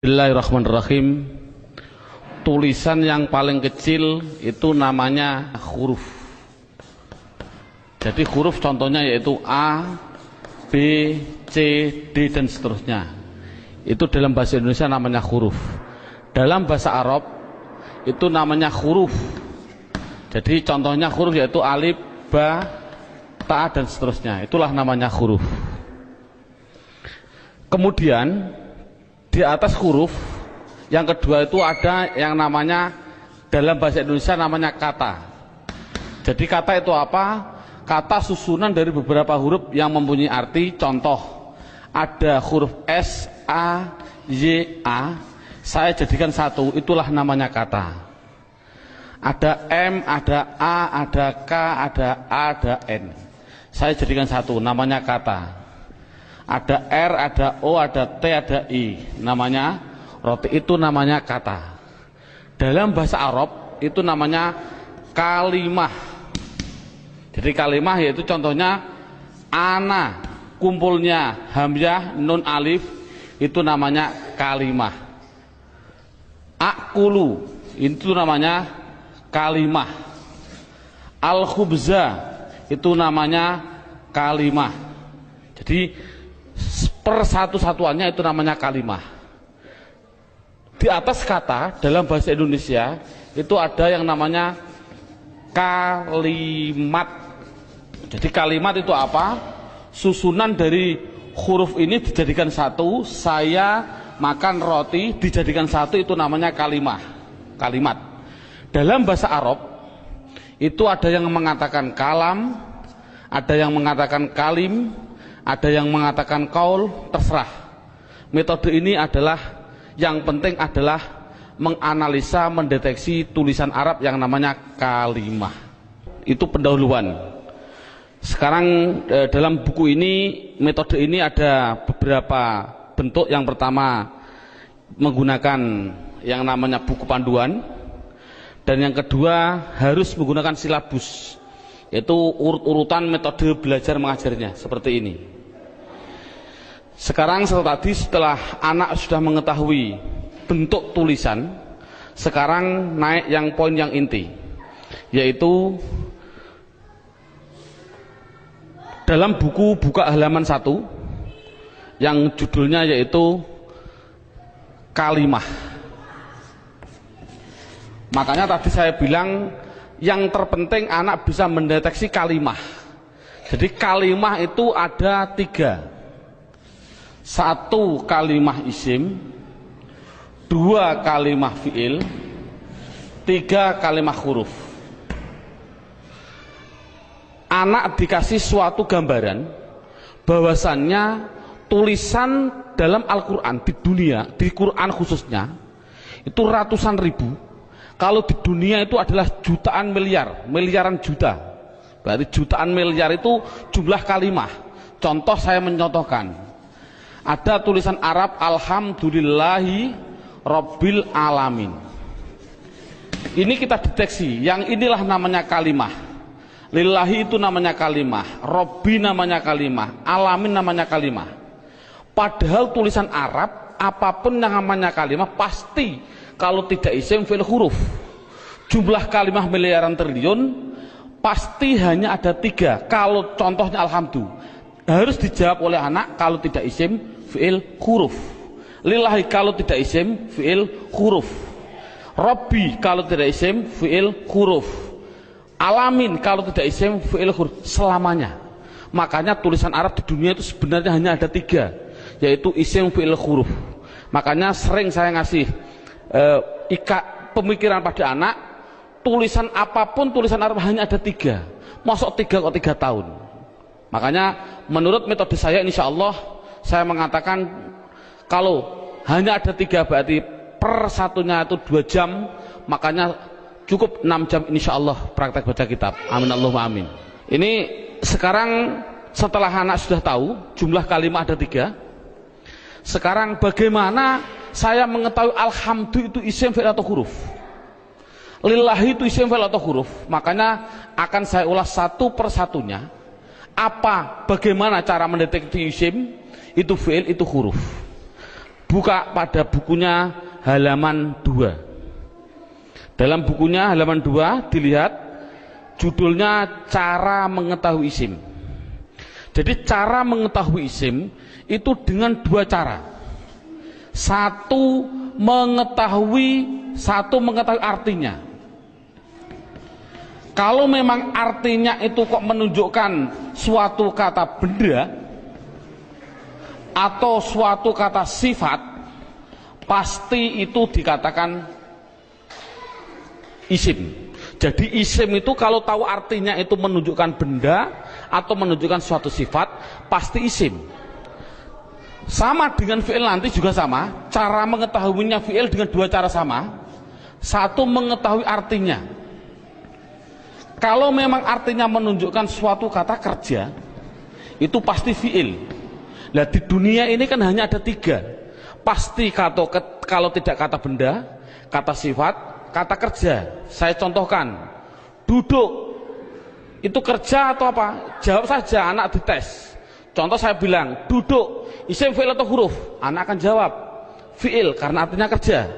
Bismillahirrahmanirrahim. Tulisan yang paling kecil itu namanya huruf. Jadi huruf contohnya yaitu A, B, C, D dan seterusnya. Itu dalam bahasa Indonesia namanya huruf. Dalam bahasa Arab itu namanya huruf. Jadi contohnya huruf yaitu alif, ba, ta dan seterusnya. Itulah namanya huruf. Kemudian di atas huruf yang kedua itu ada yang namanya dalam bahasa Indonesia namanya kata. Jadi kata itu apa? Kata susunan dari beberapa huruf yang mempunyai arti. Contoh, ada huruf S, A, Y, A, saya jadikan satu, itulah namanya kata. Ada M, ada A, ada K, ada A, ada N, saya jadikan satu, namanya kata. Ada R, ada O, ada T, ada I, namanya roti, itu namanya kata. Dalam bahasa Arab itu namanya kalimah. Jadi kalimah yaitu contohnya ana, kumpulnya hamzah, nun, alif, itu namanya kalimah. Akulu, itu namanya kalimah. Al-khubza, itu namanya kalimah. Jadi persatu-satuannya itu namanya kalimah. Di atas kata dalam bahasa Indonesia itu ada yang namanya kalimat. Jadi kalimat itu apa? Susunan dari huruf ini dijadikan satu. Saya makan roti dijadikan satu, itu namanya kalimah. Kalimat. Dalam bahasa Arab itu ada yang mengatakan kalam, ada yang mengatakan kalim, ada yang mengatakan kaul, terserah. Metode ini adalah yang penting adalah menganalisa, mendeteksi tulisan Arab yang namanya kalimah. Itu pendahuluan. Sekarang dalam buku ini, metode ini ada beberapa bentuk. Yang pertama menggunakan yang namanya buku panduan, dan yang kedua harus menggunakan silabus, yaitu urut-urutan metode belajar mengajarnya seperti ini. Sekarang setelah anak sudah mengetahui bentuk tulisan, sekarang naik yang poin yang inti, yaitu dalam buku buka halaman 1 yang judulnya yaitu kalimah. Makanya tadi saya bilang yang terpenting anak bisa mendeteksi kalimah. Jadi kalimah itu ada 3. 1 kalimah isim, 2 kalimah fiil, 3 kalimah huruf. Anak dikasih suatu gambaran bahwasannya tulisan dalam Al-Quran di dunia, di Quran khususnya, itu ratusan ribu. Kalau di dunia itu adalah jutaan miliar, miliaran juta. Berarti jutaan miliar itu jumlah kalimah. Contoh, saya mencontohkan. Ada tulisan Arab alhamdulillahi rabbil alamin. Ini kita deteksi, yang inilah namanya kalimah. Lillahi itu namanya kalimah, Robbi namanya kalimah, alamin namanya kalimah. Padahal tulisan Arab apapun yang namanya kalimah pasti kalau tidak isim fi'il huruf. Jumlah kalimah miliaran triliun pasti hanya ada 3. Kalau contohnya alhamdulillah harus dijawab oleh anak kalau tidak isim fi'il huruf. Lillahi kalau tidak isim fi'il huruf. Robbi kalau tidak isim fi'il huruf. Alamin kalau tidak isim fi'il huruf. Selamanya. Makanya tulisan Arab di dunia itu sebenarnya hanya ada 3, yaitu isim fi'il huruf. Makanya sering saya ngasih pemikiran pada anak, tulisan apapun tulisan Arab hanya ada 3. Masuk 3 kok 3 tahun. Makanya menurut metode saya, insya Allah saya mengatakan kalau hanya ada 3 berarti per satunya itu 2 jam, makanya cukup 6 jam insya Allah praktek baca kitab. Amin Allahumma amin. Ini sekarang setelah anak sudah tahu jumlah kalimah ada 3, sekarang bagaimana saya mengetahui alhamdulillah itu isim fi'il atau huruf, lillahi itu isim fi'il atau huruf. Makanya akan saya ulas satu persatunya. Bagaimana cara mendeteksi isim itu fi'il itu huruf. dibuka pada bukunya halaman 2. Dalam bukunya halaman 2 dilihat judulnya cara mengetahui isim. Jadi cara mengetahui isim itu dengan 2 cara. Satu mengetahui artinya. Kalau memang artinya itu kok menunjukkan suatu kata benda atau suatu kata sifat, pasti itu dikatakan isim. Jadi isim itu kalau tahu artinya itu menunjukkan benda atau menunjukkan suatu sifat, pasti isim. Sama dengan fi'il nanti juga sama. Cara mengetahuinya fi'il dengan 2 cara sama. Satu mengetahui artinya. Kalau memang artinya menunjukkan suatu kata kerja, itu pasti fi'il. Nah di dunia ini kan hanya ada 3. Pasti kalau tidak kata benda, kata sifat, kata kerja. Saya contohkan, duduk itu kerja atau apa? Jawab saja, anak dites. Contoh saya bilang, duduk, isim, fi'il atau huruf? Anak akan jawab, fi'il, karena artinya kerja.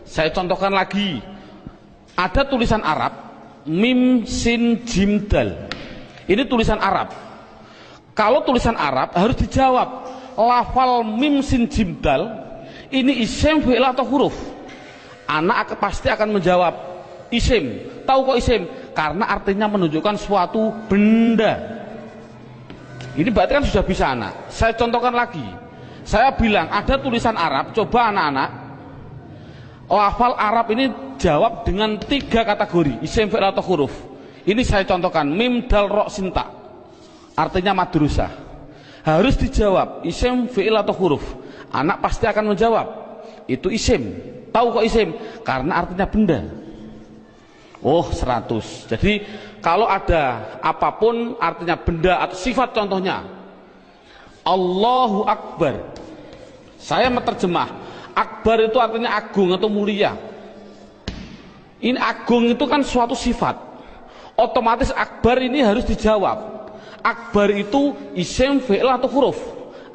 Saya contohkan lagi, ada tulisan Arab, mim, sin, jim, dal. Ini tulisan Arab. Kalau tulisan Arab harus dijawab, lafal mim, sin, jim, dal, ini isim, fi'il atau huruf? Anak pasti akan menjawab isim. Tahu kok isim? Karena artinya menunjukkan suatu benda. Ini berarti kan sudah bisa anak. Saya contohkan lagi. Saya bilang ada tulisan Arab. Coba anak-anak lafal Arab ini jawab dengan 3 kategori, isim, fi'il atau huruf. Ini saya contohkan, mim, dal, ro, sin, ta. Artinya madrasah. Harus dijawab isim, fi'il atau huruf. Anak pasti akan menjawab itu isim. Tahu kok isim? Karena artinya benda. Oh 100. Jadi kalau ada apapun artinya benda atau sifat, contohnya Allahu Akbar, saya menerjemah Akbar itu artinya agung atau mulia. Ini agung itu kan suatu sifat, otomatis Akbar ini harus dijawab. Akbar itu isim, fi'il atau huruf?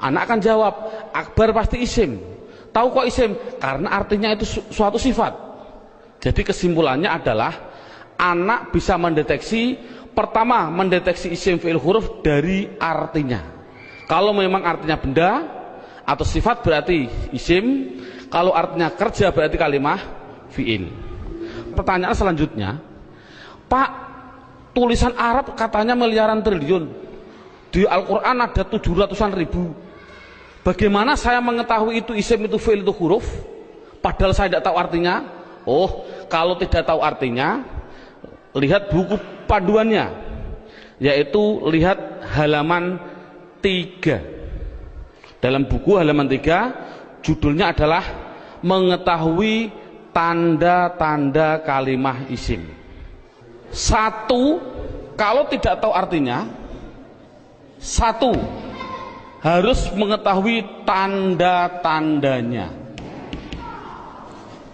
Anak akan jawab Akbar pasti isim. Tahu kok isim? Karena artinya itu suatu sifat. Jadi kesimpulannya adalah anak bisa mendeteksi, pertama mendeteksi isim, fi'il, huruf dari artinya. Kalau memang artinya benda atau sifat berarti isim, kalau artinya kerja berarti kalimah fi'il. Pertanyaan selanjutnya, Pak, tulisan Arab katanya miliaran triliun, di Al-Quran ada 700-an ribu. Bagaimana saya mengetahui itu isim, itu fi'il, itu huruf, padahal saya tidak tahu artinya? Oh, kalau tidak tahu artinya, lihat buku panduannya, yaitu lihat halaman 3. Dalam buku halaman 3 judulnya adalah mengetahui tanda-tanda kalimah isim. 1, kalau tidak tahu artinya, 1 harus mengetahui tanda-tandanya.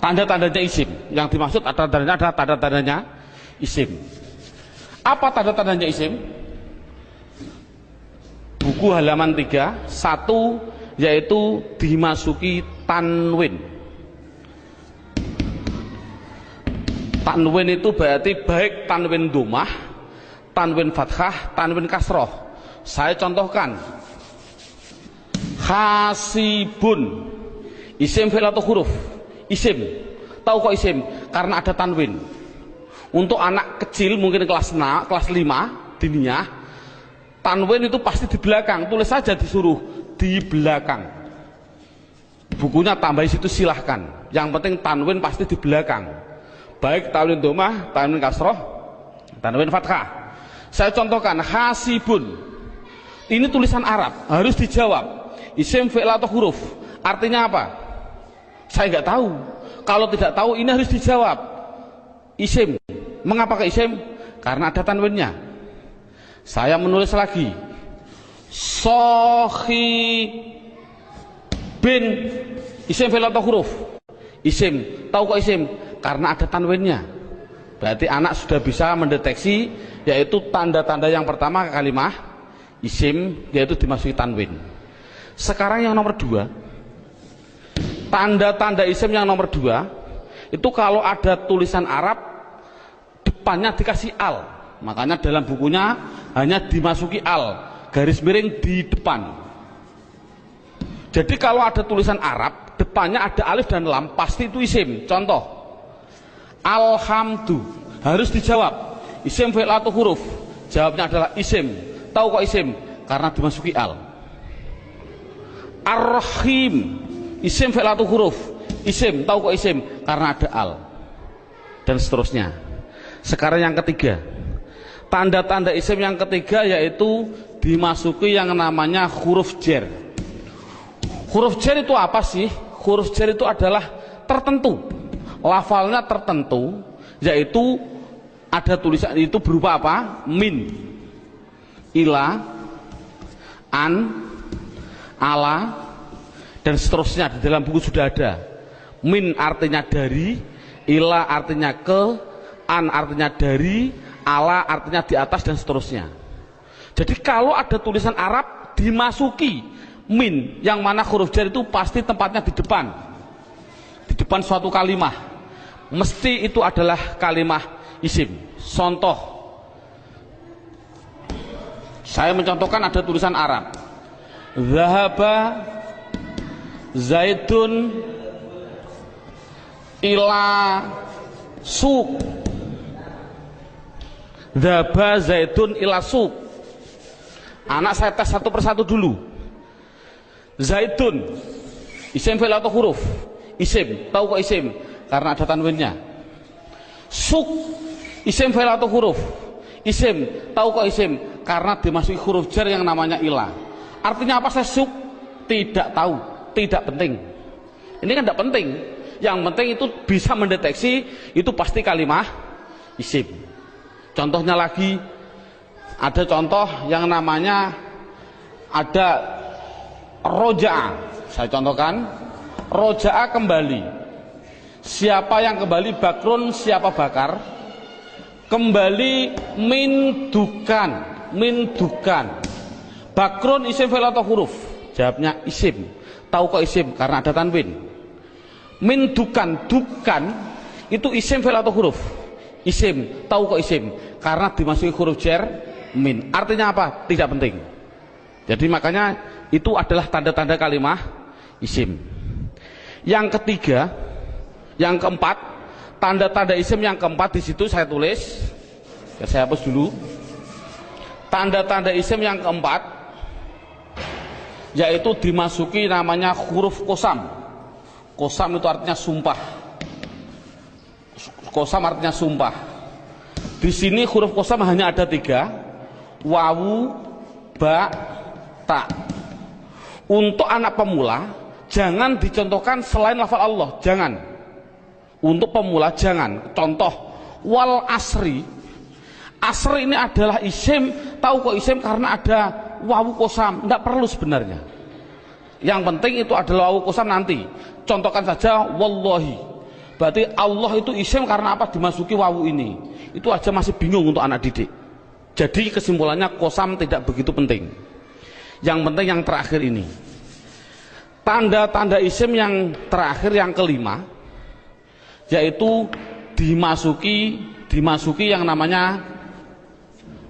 Tanda-tandanya isim. Yang dimaksud tanda-tandanya adalah tanda-tandanya isim. Apa tanda-tandanya isim? Buku halaman 3, 1 yaitu dimasuki tanwin. Tanwin itu berarti baik tanwin dhammah, tanwin fathah, tanwin kasroh. Saya contohkan, hasibun, isim, fi'il atau huruf? Isim. Tahu kok isim? Karena ada tanwin. Untuk anak kecil mungkin kelas 5 diniyah, tanwin itu pasti di belakang. Tulis saja, disuruh di belakang. Bukunya tambah situ silahkan. Yang penting tanwin pasti di belakang. Baik tanwin dhammah, tanwin kasroh, tanwin fathah. Saya contohkan, hasibun. Ini tulisan Arab, harus dijawab isim, fi'il atau huruf? Artinya apa? Saya nggak tahu. Kalau tidak tahu, ini harus dijawab isim. Mengapa ke isim? Karena ada tanwinnya. Saya menulis lagi, sohi bin, isim, fi'il atau huruf? Isim. Tahu kok isim? Karena ada tanwinnya. Berarti anak sudah bisa mendeteksi, yaitu tanda-tanda yang pertama kalimah isim, yaitu dimasuki tanwin. Sekarang yang nomor 2, Tanda-tanda isim yang nomor 2 itu kalau ada tulisan Arab depannya dikasih al, makanya dalam bukunya hanya dimasuki al, garis miring di depan. Jadi kalau ada tulisan Arab depannya ada alif dan lam, pasti itu isim. Contoh, alhamdu, harus dijawab isim fi'il atau huruf. Jawabnya adalah isim. Tahu kok isim? Karena dimasuki al. Ar-Rahim, isim fi'il atau huruf. Isim. Tahu kok isim? Karena ada al. Dan seterusnya. Sekarang yang ketiga, tanda-tanda isim yang ketiga yaitu dimasuki yang namanya huruf jar. Huruf jar itu apa sih? Huruf jar itu adalah tertentu, lafalnya tertentu, yaitu ada tulisan itu berupa apa? Min, ila, an, ala, dan seterusnya. Di dalam buku sudah ada. Min artinya dari, ila artinya ke, an artinya dari, ala artinya di atas, dan seterusnya. Jadi kalau ada tulisan Arab dimasuki min, yang mana huruf jar itu pasti tempatnya di depan suatu kalimah, mesti itu adalah kalimah isim. Contoh, saya mencontohkan ada tulisan Arab, zahaba zaidun ila suq, zahaba zaidun ila suq. Anak saya tes satu persatu dulu. Zaidun, isim fi'il atau huruf? Isim. Tahu kok isim? Karena ada tanwinnya. Suq, isim fi'il atau huruf? Isim. Tahu kok isim? Karena dimasuki huruf jar yang namanya ila. Artinya apa saya suq? Tidak tahu, tidak penting. Ini kan tidak penting. Yang penting itu bisa mendeteksi itu pasti kalimah isim. Contohnya lagi, ada contoh yang namanya ada roja'a. Saya contohkan, roja'a kembali. Siapa yang kembali? Bakrun, siapa bakar? Kembali min dukan. Bakrun isim fi'il atau huruf? Jawabnya isim. Tahu kok isim? Karena ada tanwin. Min dukan itu isim fi'il atau huruf? Isim. Tahu kok isim? Karena dimasuki huruf jar min. Artinya apa? Tidak penting. Jadi makanya itu adalah tanda-tanda kalimah isim. Yang ketiga, yang keempat, tanda-tanda isim yang keempat di situ saya tulis. Saya hapus dulu. Tanda-tanda isim yang keempat yaitu dimasuki namanya huruf qasam. Qasam itu artinya sumpah. Qasam artinya sumpah. Di sini huruf qasam hanya ada 3, wawu, ba, ta. Untuk anak pemula jangan dicontohkan selain lafal Allah, jangan. Untuk pemula jangan. Contoh, wal asri. Asri ini adalah isim. Tahu kok isim? Karena ada wawu qasam. Tidak perlu sebenarnya. Yang penting itu adalah wawu qasam nanti. Contohkan saja wallahi. Berarti Allah itu isim karena apa? Dimasuki wawu ini. Itu aja masih bingung untuk anak didik. Jadi kesimpulannya qasam tidak begitu penting. Yang penting yang terakhir ini. Tanda-tanda isim yang terakhir, yang kelima, yaitu dimasuki yang namanya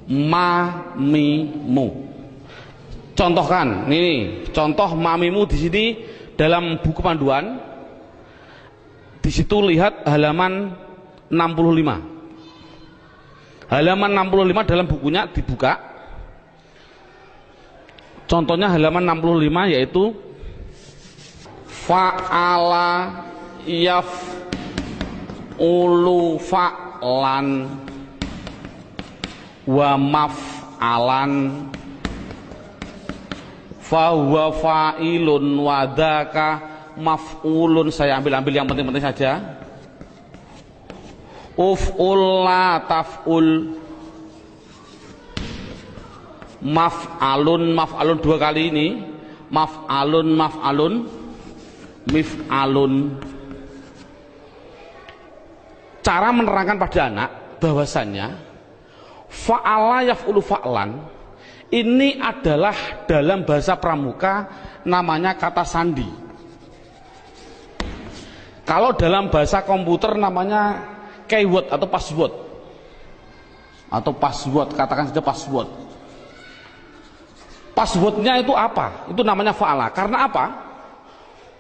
mamimu. Contohkan, ini contoh mamimu di sini dalam buku panduan. Di situ lihat halaman 65. Halaman 65 dalam bukunya dibuka. Contohnya halaman 65 yaitu fa'ala yaf'ulu fa'lan wa maf'alan fahuwa fa'ilun wa dzaka maf'ulun. Saya ambil yang penting-penting saja. Uf'ul la taf'ul, maf'alun 2 kali ini, maf'alun mif'alun. Cara menerangkan pada anak bahwasannya fa'ala yaf'ulu fa'lan ini adalah dalam bahasa pramuka namanya kata sandi. Kalau dalam bahasa komputer namanya keyword atau password. Atau password, katakan saja password. Passwordnya itu apa? Itu namanya fa'ala. Karena apa?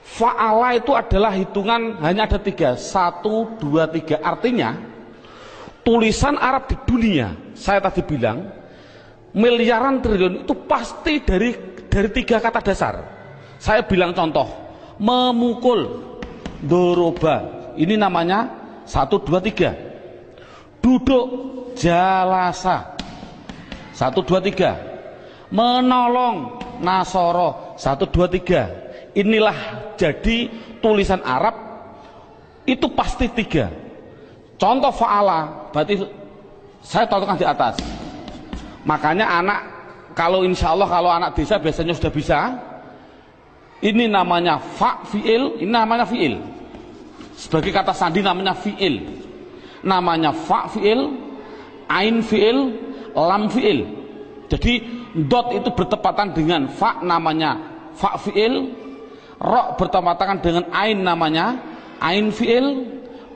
Fa'ala itu adalah hitungan hanya ada 3. 1, 2, 3. Artinya tulisan Arab di dunia, saya tadi bilang miliaran triliun itu pasti dari 3 kata dasar. Saya bilang contoh, memukul, doroba, ini namanya 1, 2, 3. Duduk, jalasa, 1, 2, 3. Menolong, nasoro, 1, 2, 3. Inilah jadi tulisan Arab itu pasti 3. Contoh fa'ala, berarti saya contohkan di atas. Makanya anak, kalau insya Allah kalau anak desa biasanya sudah bisa. Ini namanya fa fi'il, ini namanya fi'il. Sebagai kata sandi namanya fi'il. Namanya fa fi'il, ain fi'il, lam fi'il. Jadi dot itu bertepatan dengan fa namanya fa fi'il, ro bertepatan dengan ain namanya ain fi'il,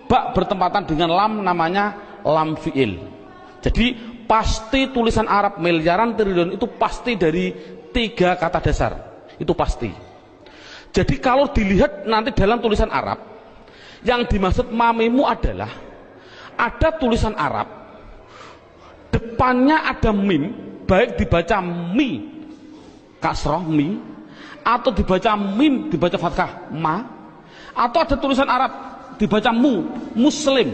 ba bertepatan dengan lam namanya lam fi'il. Jadi pasti tulisan Arab miliaran triliun itu pasti dari 3 kata dasar. Itu pasti. Jadi kalau dilihat nanti dalam tulisan Arab, yang dimaksud mamimu adalah ada tulisan Arab, depannya ada mim, baik dibaca mi kasroh mi, atau dibaca mim dibaca fathah ma, atau ada tulisan Arab dibaca mu muslim.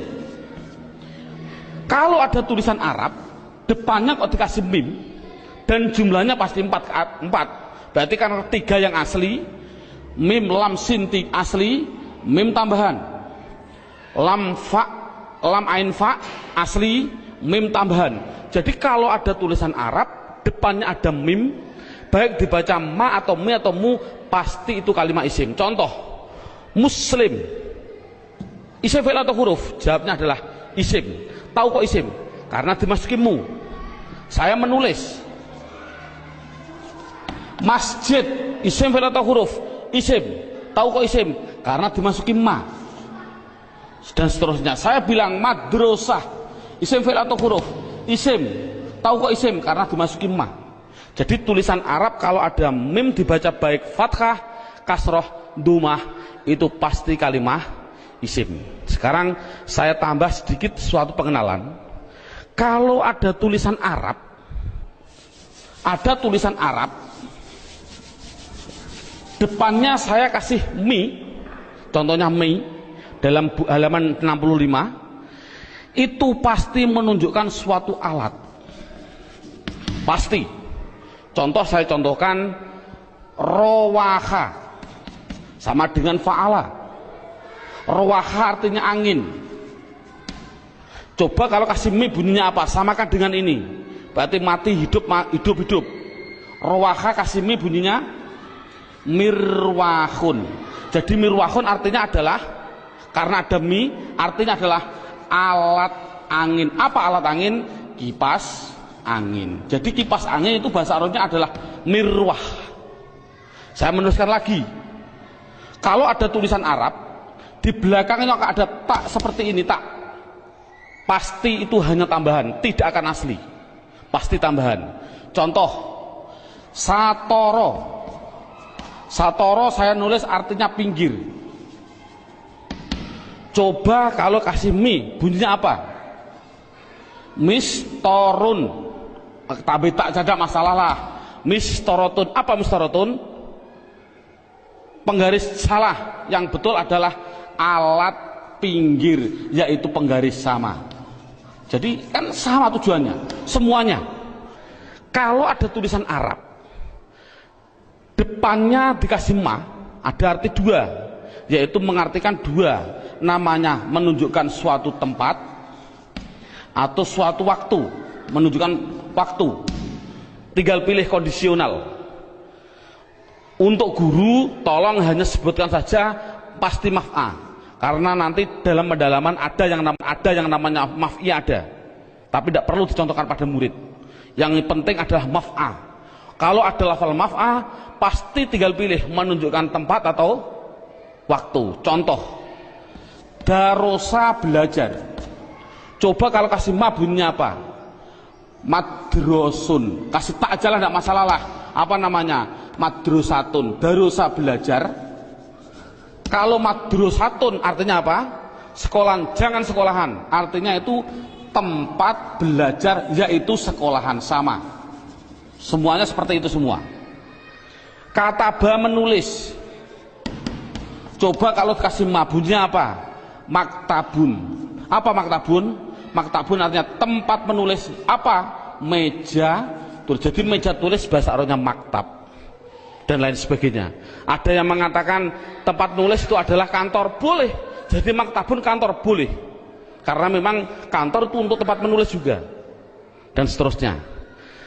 Kalau ada tulisan Arab depannya kok dikasih mim dan jumlahnya pasti 4, berarti karena 3 yang asli, mim lam sin asli, mim tambahan, lam fa lam ain fa asli, mim tambahan. Jadi kalau ada tulisan Arab depannya ada mim, baik dibaca ma atau mi atau mu, pasti itu kalimat isim. Contoh, muslim, isim fi'il atau huruf? Jawabnya adalah isim. Tahu kok isim? Karena dimasuki mu. Saya menulis masjid, isim fi'il atau huruf? Isim. Tahu kok isim? Karena dimasuki ma. Dan seterusnya. Saya bilang madrasah, isim fi'il atau huruf? Isim. Tahu kok isim? Karena dimasuki ma. Jadi tulisan Arab kalau ada mim dibaca baik fathah, kasroh, dumah, itu pasti kalimah isim. Sekarang saya tambah sedikit suatu pengenalan. Kalau ada tulisan Arab, depannya saya kasih mi, contohnya mi dalam halaman 65, itu pasti menunjukkan suatu alat. Pasti. Contoh saya contohkan rowaha sama dengan fa'ala. Rowaha artinya angin. Coba kalau kasih mi bunyinya apa? Samakan dengan ini. Berarti mati hidup hidup. Rowaha kasih mi bunyinya mirwahun. Jadi mirwahun artinya adalah, karena ada mi artinya adalah alat angin. Apa alat angin? Kipas angin. Jadi kipas angin itu bahasa Arabnya adalah mirwah. Saya menuliskan lagi. Kalau ada tulisan Arab di belakangnya ada tak seperti ini, tak, pasti itu hanya tambahan, tidak akan asli. Pasti tambahan. Contoh, satoro. Satoro saya nulis artinya pinggir. Coba kalau kasih mi, bunyinya apa? Mistorun. Tapi tak ada masalah lah. Mistorotun. Apa mistorotun? Penggaris salah. Yang betul adalah alat pinggir, yaitu penggaris sama. Jadi kan sama tujuannya, semuanya. Kalau ada tulisan Arab, depannya dikasih ma, ada arti 2, yaitu mengartikan 2. Namanya menunjukkan suatu tempat atau suatu waktu, menunjukkan waktu. Tinggal pilih kondisional. Untuk guru tolong hanya sebutkan saja pasti maf'a, karena nanti dalam pendalaman ada yang namanya maf'i ada, tapi tidak perlu dicontohkan pada murid. Yang penting adalah maf'a. Kalau ada lafal maf'a, pasti tinggal pilih menunjukkan tempat atau waktu. Contoh, Darosa belajar. Coba kalau kasih ma bunyinya apa? Madrosun. Kasih tak aja lah, tidak masalah lah. Apa namanya? Madrosatun. Darosa belajar. Kalau madrosatun artinya apa? Sekolahan, jangan sekolahan. Artinya itu tempat belajar, yaitu sekolahan, sama. Semuanya seperti itu semua. Kataba menulis. Coba kalau kasih ma bunyinya apa? Maktabun. Apa maktabun? Maktabun artinya tempat menulis. Apa? Meja. Jadi meja tulis bahasa Arabnya maktab dan lain sebagainya. Ada yang mengatakan tempat nulis itu adalah kantor, boleh. Jadi maktabun kantor, boleh. Karena memang kantor itu untuk tempat menulis juga. Dan seterusnya.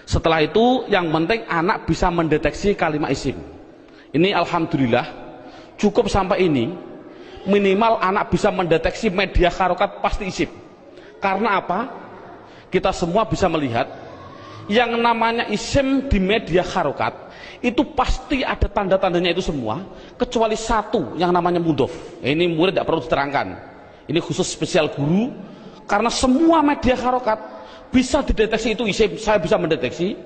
Setelah itu yang penting anak bisa mendeteksi kalimat isim. Ini alhamdulillah cukup sampai ini. Minimal anak bisa mendeteksi media harokat pasti isim. Karena apa? Kita semua bisa melihat yang namanya isim di media harokat itu pasti ada tanda-tandanya itu semua, kecuali satu yang namanya mudhof. Ini murid tidak perlu diterangkan, ini khusus spesial guru, karena semua media harokat bisa dideteksi itu isim. Saya bisa mendeteksi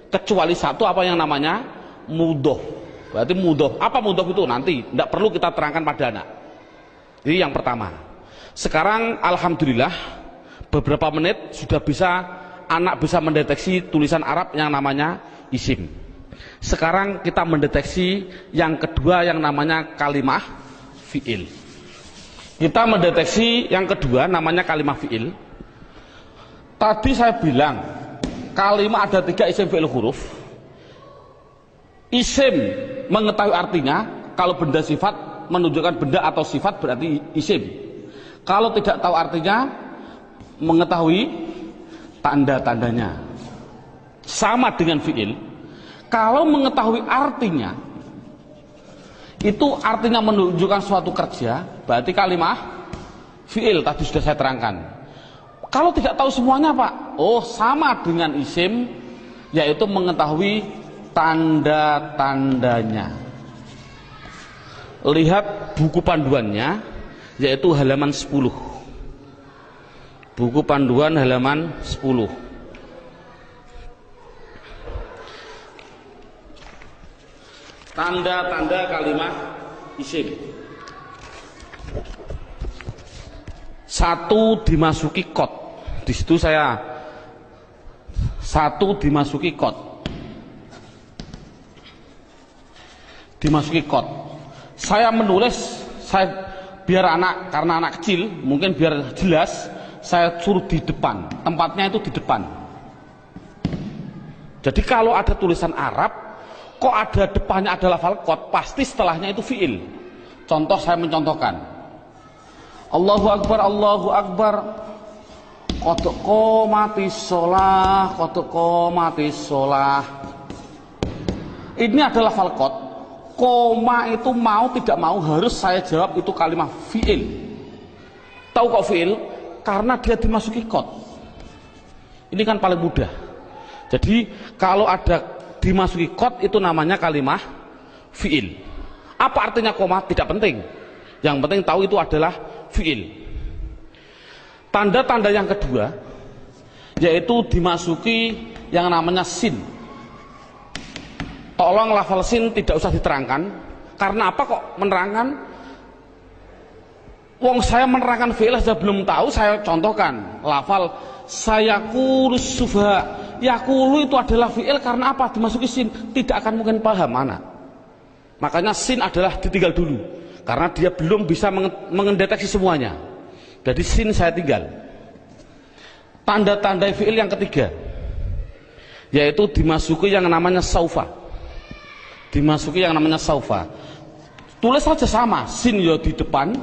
kecuali satu, apa yang namanya mudhof. Berarti mudhof, apa mudhof itu nanti tidak perlu kita terangkan pada anak. Ini yang pertama. Sekarang alhamdulillah beberapa menit sudah bisa anak bisa mendeteksi tulisan Arab yang namanya isim. Sekarang kita mendeteksi yang kedua yang namanya kalimah fi'il. Kita mendeteksi yang kedua namanya kalimah fi'il. Tadi saya bilang kalimah ada 3 isim fi'il huruf. Isim mengetahui artinya, kalau benda sifat menunjukkan benda atau sifat berarti isim. Kalau tidak tahu artinya, mengetahui tanda-tandanya. Sama dengan fi'il. Kalau mengetahui artinya, itu artinya menunjukkan suatu kerja, berarti kalimah fi'il. Tadi sudah saya terangkan. Kalau tidak tahu semuanya Pak, oh sama dengan isim, yaitu mengetahui tanda-tandanya. Lihat buku panduannya, yaitu halaman 10. Buku panduan halaman 10. Tanda-tanda kalimat isim. 1 dimasuki kot. Di situ saya 1 dimasuki kot. Dimasuki kot. Saya menulis, biar anak, karena anak kecil, mungkin biar jelas, saya suruh di depan, tempatnya itu di depan. Jadi kalau ada tulisan Arab, kok ada depannya ada lafal qad, pasti setelahnya itu fi'il. Contoh, saya mencontohkan. Allahu Akbar, Allahu Akbar. Qad qomatis shalah, qad qomatis shalah. Ini adalah lafal qad. Koma itu mau tidak mau harus saya jawab itu kalimat fi'il. Tahu kok fi'il? Karena dia dimasuki kot. Ini kan paling mudah. Jadi kalau ada dimasuki kot itu namanya kalimah fi'il. Apa artinya koma? Tidak penting. Yang penting tahu itu adalah fi'il. Tanda-tanda yang kedua yaitu dimasuki yang namanya sin. Tolong lafal sin tidak usah diterangkan. Karena apa kok menerangkan? Wong saya menerangkan fi'il saja belum tahu, saya contohkan lafal sayaqulus sufaha. Yaqulu itu adalah fi'il karena apa? Dimasuki sin, tidak akan mungkin paham anak. Makanya sin adalah ditinggal dulu karena dia belum bisa mendeteksi semuanya. Jadi sin saya tinggal. Tanda-tanda fi'il yang ketiga yaitu dimasuki yang namanya saufa. Dimasuki yang namanya saufa. Tulis saja sama, sin ya di depan,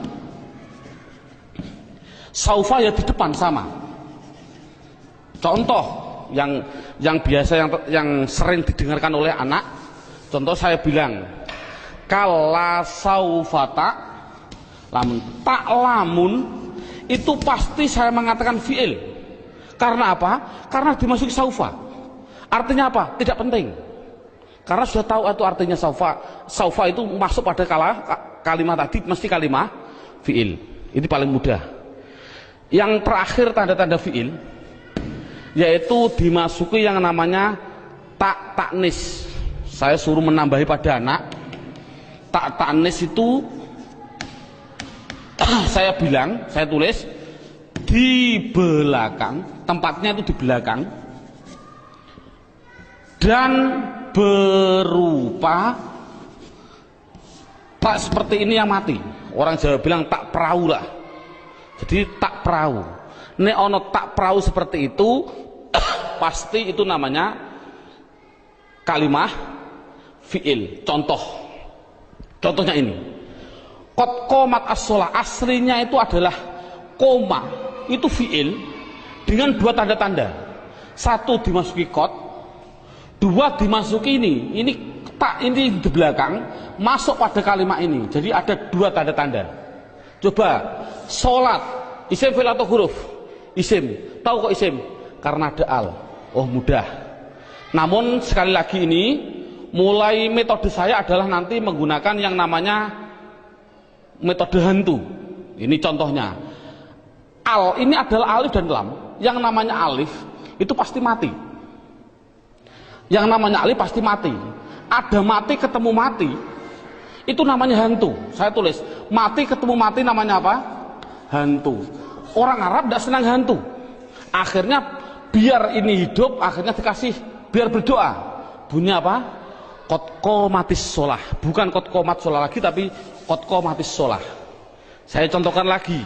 saufa ya di depan sama. Contoh yang biasa yang sering didengarkan oleh anak, contoh saya bilang kala saufata lamun, tak lamun itu pasti saya mengatakan fi'il. Karena apa? Karena dimasuki saufa. Artinya apa? Tidak penting. Karena sudah tahu itu artinya saufa. Saufa itu masuk pada kalimat tadi mesti kalimat fi'il. Ini paling mudah. Yang terakhir tanda-tanda fiil yaitu dimasuki yang namanya taknis. Saya suruh menambahi pada anak. Taknis itu saya bilang, saya tulis di belakang, tempatnya itu di belakang, dan berupa tak seperti ini yang mati. Orang Jawa bilang tak perahu lah. Jadi tak perahu. Nek ono tak perahu seperti itu pasti itu namanya kalimah fiil. Contohnya ini. Qad qomat as-shalah, aslinya itu adalah koma, itu fiil dengan dua tanda-tanda. Satu dimasuki qad, dua dimasuki ini tak, ini di belakang masuk pada kalimat ini. Jadi ada dua tanda-tanda. Coba sholat, isim fi'il atau huruf? Isim. Tahu kok isim? Karena ada al. Oh mudah. Namun sekali lagi ini mulai metode saya adalah nanti menggunakan yang namanya metode hantu. Ini contohnya. Al ini adalah alif dan lam. Yang namanya alif itu pasti mati. Yang namanya alif pasti mati. Ada mati ketemu mati, itu namanya hantu. Saya tulis mati ketemu mati namanya apa? Hantu. Orang Arab tidak senang hantu. Akhirnya biar ini hidup, akhirnya dikasih biar berdoa. Bunyi apa? Qad qomatis shalah. Bukan qad qomat shalah lagi, tapi qad qomatis shalah. Saya contohkan lagi.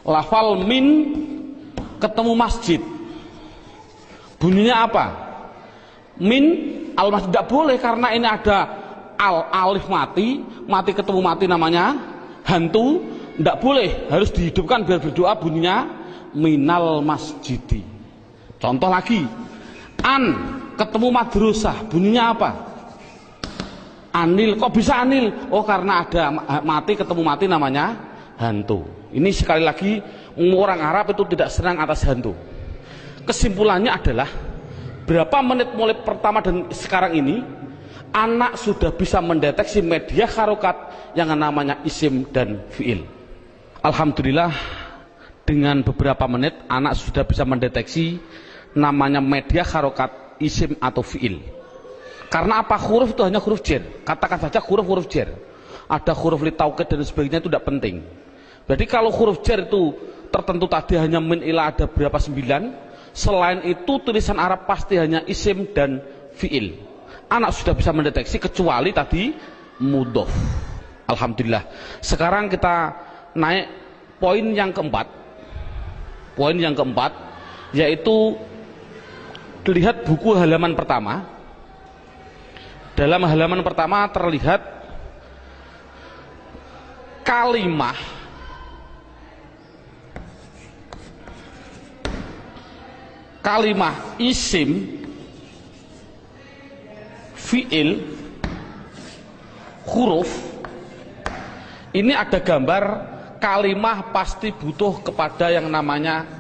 Lafal min ketemu masjid. Bunyinya apa? Min al masjid tidak boleh karena ini ada alif mati ketemu mati namanya hantu, tidak boleh, harus dihidupkan biar berdoa, bunyinya minal masjidi. Contoh lagi, an ketemu madrasah, bunyinya apa? Anil. Kok bisa anil? Oh karena ada mati ketemu mati namanya hantu. Ini sekali lagi orang Arab itu tidak senang atas hantu. Kesimpulannya adalah berapa menit mulai pertama dan sekarang ini anak sudah bisa mendeteksi media harokat yang namanya isim dan fiil. Alhamdulillah dengan beberapa menit anak sudah bisa mendeteksi namanya media harokat isim atau fiil. Karena apa? Huruf itu hanya huruf jar. Katakan saja huruf jar. Ada huruf li taukid dan sebagainya, itu tidak penting. Jadi kalau huruf jar itu tertentu tadi hanya min ila ada berapa 9. Selain itu tulisan Arab pasti hanya isim dan fiil. Anak sudah bisa mendeteksi kecuali tadi mudhof. Alhamdulillah. Sekarang kita naik poin yang keempat. Poin yang keempat yaitu lihat buku halaman pertama. Dalam halaman pertama terlihat kalimah isim, fiil, huruf. Ini ada gambar kalimah pasti butuh kepada yang namanya,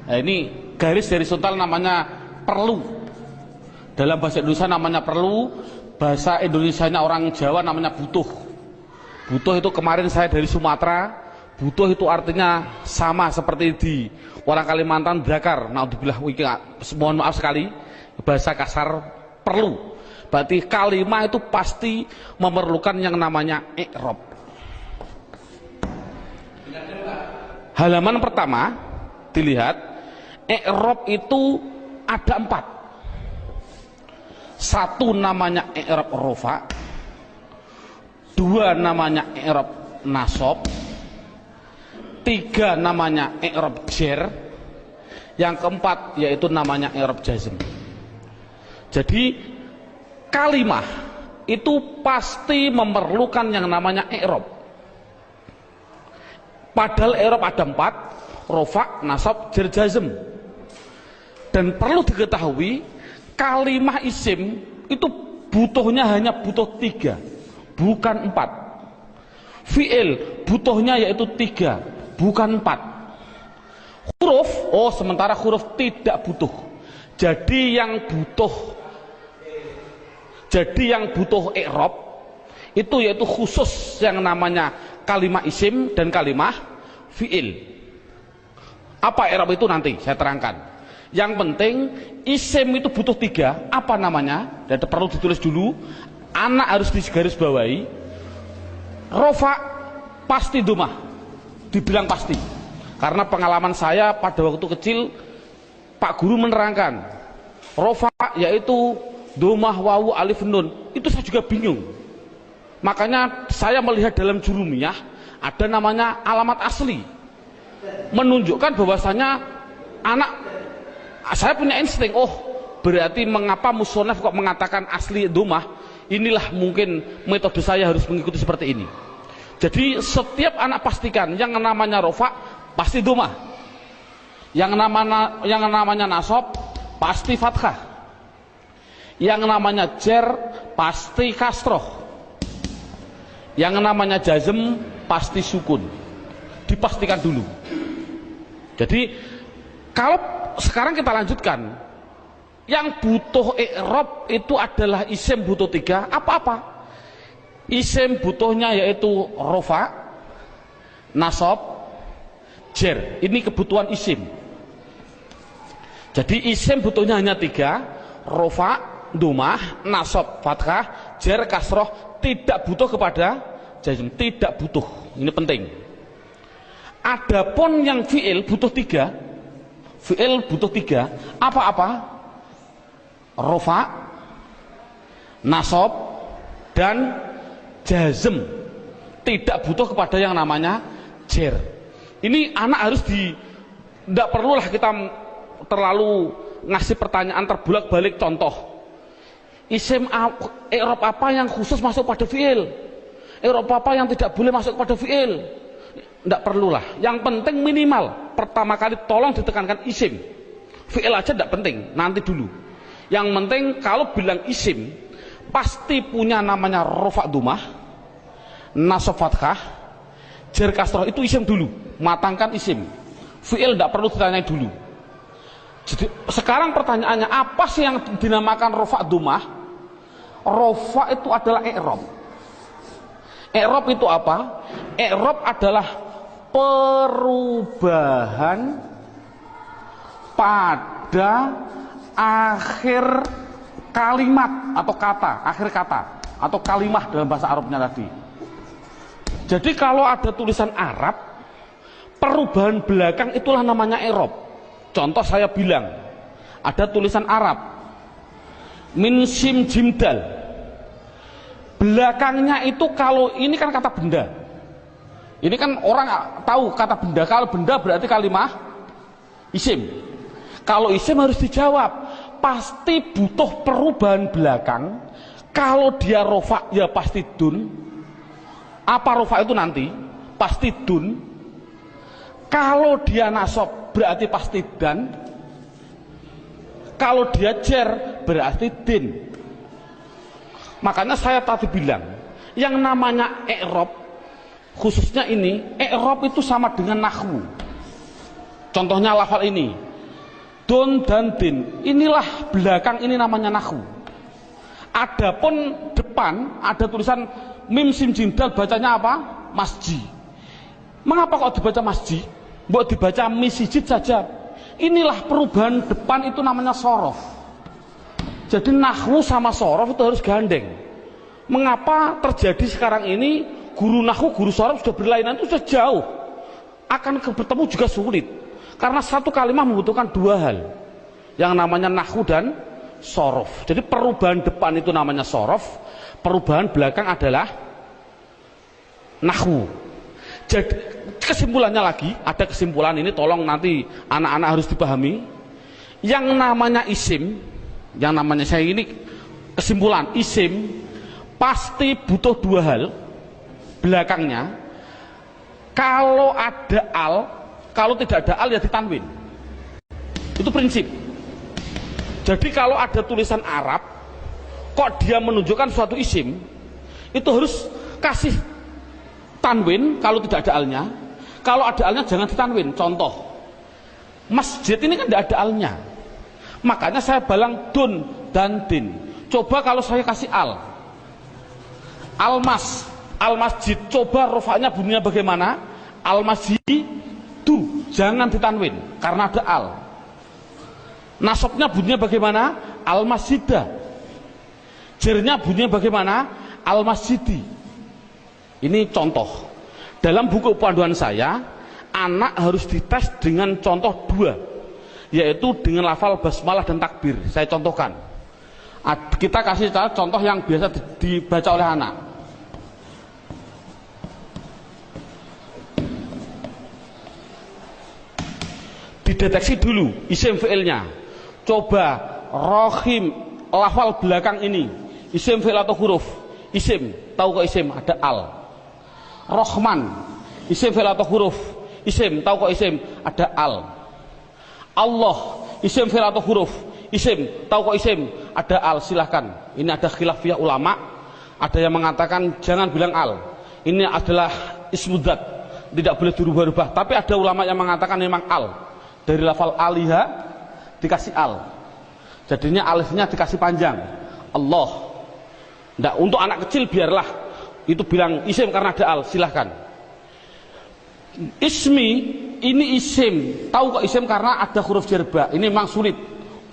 nah ini garis horizontal namanya perlu. Dalam bahasa Indonesia namanya perlu, bahasa Indonesianya orang Jawa namanya butuh. Butuh itu kemarin saya dari Sumatera, butuh itu artinya sama seperti di orang Kalimantan drakar. Naudzubillah, mohon maaf sekali bahasa kasar perlu. Berarti kalimah itu pasti memerlukan yang namanya i'rab. Halaman pertama dilihat, i'rab itu ada 4. Satu namanya i'rab rofa, 2 namanya i'rab nasab, 3 namanya i'rab jar, yang keempat yaitu namanya i'rab jazm. Jadi kalimah itu pasti memerlukan yang namanya i'rab. Padahal i'rab ada 4, rofa, nasab, jar, jazm. Dan perlu diketahui kalimah isim itu butuhnya hanya butuh 3, bukan 4. Fi'il butuhnya yaitu 3, bukan 4. Huruf, oh sementara huruf tidak butuh. Jadi yang butuh i'rab itu yaitu khusus yang namanya kalimah isim dan kalimah fi'il. Apa i'rab itu nanti saya terangkan. Yang penting isim itu butuh 3. Apa namanya? Dan perlu ditulis dulu. Anak harus digarisbawahi. Rofa pasti domah. Dibilang pasti. Karena pengalaman saya pada waktu kecil, Pak Guru menerangkan rofa yaitu domah wawu alif nun. Itu saya juga bingung. Makanya saya melihat dalam jurumiyah ada namanya alamat asli, menunjukkan bahwasanya anak, saya punya insting, oh berarti mengapa musonaf kok mengatakan asli domah, inilah mungkin metode saya harus mengikuti seperti ini. Jadi setiap anak pastikan yang namanya rofa pasti domah, yang namanya nasab pasti fathah, yang namanya jer pasti kasroh, yang namanya jazm pasti sukun. Dipastikan dulu. Jadi kalau sekarang kita lanjutkan, yang butuh i'rab itu adalah isim butuh 3. Apa-apa? Isim butuhnya yaitu rofa, nasab, jer. Ini kebutuhan isim. Jadi isim butuhnya hanya 3, rofa, domah, nasab, fathah, jer, kasroh. Tidak butuh kepada jazm, tidak butuh. Ini penting. Adapun yang fi'il butuh 3. Fi'il butuh 3. Apa-apa? Rofa, nasab, dan jazm. Tidak butuh kepada yang namanya jer. Ini anak harus tidak perlulah kita terlalu ngasih pertanyaan terbulak-balik. Contoh, isim i'rab apa yang khusus masuk pada fi'il, i'rab apa yang tidak boleh masuk pada fi'il. Tidak perlulah. Yang penting minimal pertama kali tolong ditekankan isim. Fi'il aja tidak penting, nanti dulu. Yang penting kalau bilang isim pasti punya namanya rofa domah, nasab fathah, jer kasroh. Itu isim dulu, matangkan isim. Fi'il tidak perlu ditanya dulu. Jadi, sekarang pertanyaannya, apa sih yang dinamakan rofa domah? Rofa itu adalah i'rab. I'rab itu apa? I'rab adalah perubahan pada akhir kalimat atau kata, akhir kata atau kalimah dalam bahasa Arabnya tadi. Jadi kalau ada tulisan Arab, perubahan belakang itulah namanya i'rab. Contoh saya bilang, ada tulisan Arab min sim jim dal, belakangnya itu, kalau ini kan kata benda, ini kan orang tahu kata benda. Kalau benda berarti kalimah isim. Kalau isim harus dijawab, pasti butuh perubahan belakang. Kalau dia rofa ya pasti dun. Apa rofa itu nanti? Pasti dun. Kalau dia nasab berarti pasti dan. Kalau dia jer berarti din. Makanya saya tadi bilang, yang namanya i'rab, khususnya ini, i'rab itu sama dengan nahwu. Contohnya lafal ini, don dan din. Inilah belakang, ini namanya nahwu. Adapun depan ada tulisan mim sim jim dal, bacanya apa? Masjid. Mengapa kok dibaca masjid? Mbok dibaca misjid saja. Inilah perubahan depan, itu namanya sorof. Jadi nahwu sama sorof itu harus gandeng. Mengapa terjadi sekarang ini guru nahwu, guru sorof sudah berlainan, itu sudah jauh. Akan bertemu juga sulit. Karena satu kalimat membutuhkan 2 hal. Yang namanya nahwu dan sorof. Jadi perubahan depan itu namanya sorof, perubahan belakang adalah nahwu. Jadi kesimpulannya lagi, ada kesimpulan ini, tolong nanti anak-anak harus dipahami. Yang namanya isim, yang namanya, saya ini kesimpulan, isim pasti butuh 2 hal belakangnya. Kalau ada al, kalau tidak ada al ya ditanwin. Itu prinsip. Jadi kalau ada tulisan Arab kok dia menunjukkan suatu isim, itu harus kasih tanwin kalau tidak ada alnya. Kalau ada alnya jangan ditanwin. Contoh, masjid ini kan tidak ada alnya, makanya saya balang dun dan din. Coba kalau saya kasih al, al masjid, coba rofanya bunyinya bagaimana? Al masjid, masjidu, jangan ditanwin karena ada al. Nasabnya bunyinya bagaimana? Al masjidah. Jernya bunyinya bagaimana? Al masjidi. Ini contoh. Dalam buku panduan saya, anak harus dites dengan contoh dua, yaitu dengan lafal basmalah dan takbir. Saya contohkan. Kita kasih contoh yang biasa dibaca oleh anak. Dideteksi dulu isim fi'ilnya. Coba rohim, lafal belakang ini isim fi'il atau huruf? Isim, tahu kok isim? Ada al. Rohman, isim fi'il atau huruf? Isim, tahu kok isim? Ada al. Allah, isim fi'il atau huruf? Isim, tahu kok isim? Ada al. Silahkan. Ini ada khilafiyah ulama. Ada yang mengatakan jangan bilang al. Ini adalah ismudzat, tidak boleh dirubah-rubah. Tapi ada ulama yang mengatakan memang al. Dari lafal aliha dikasih al, jadinya alifnya dikasih panjang. Allah. Nah, untuk anak kecil biarlah itu bilang isim karena ada al, silahkan. Ismi, ini isim, tahu kok isim karena ada huruf jerba. Ini memang sulit,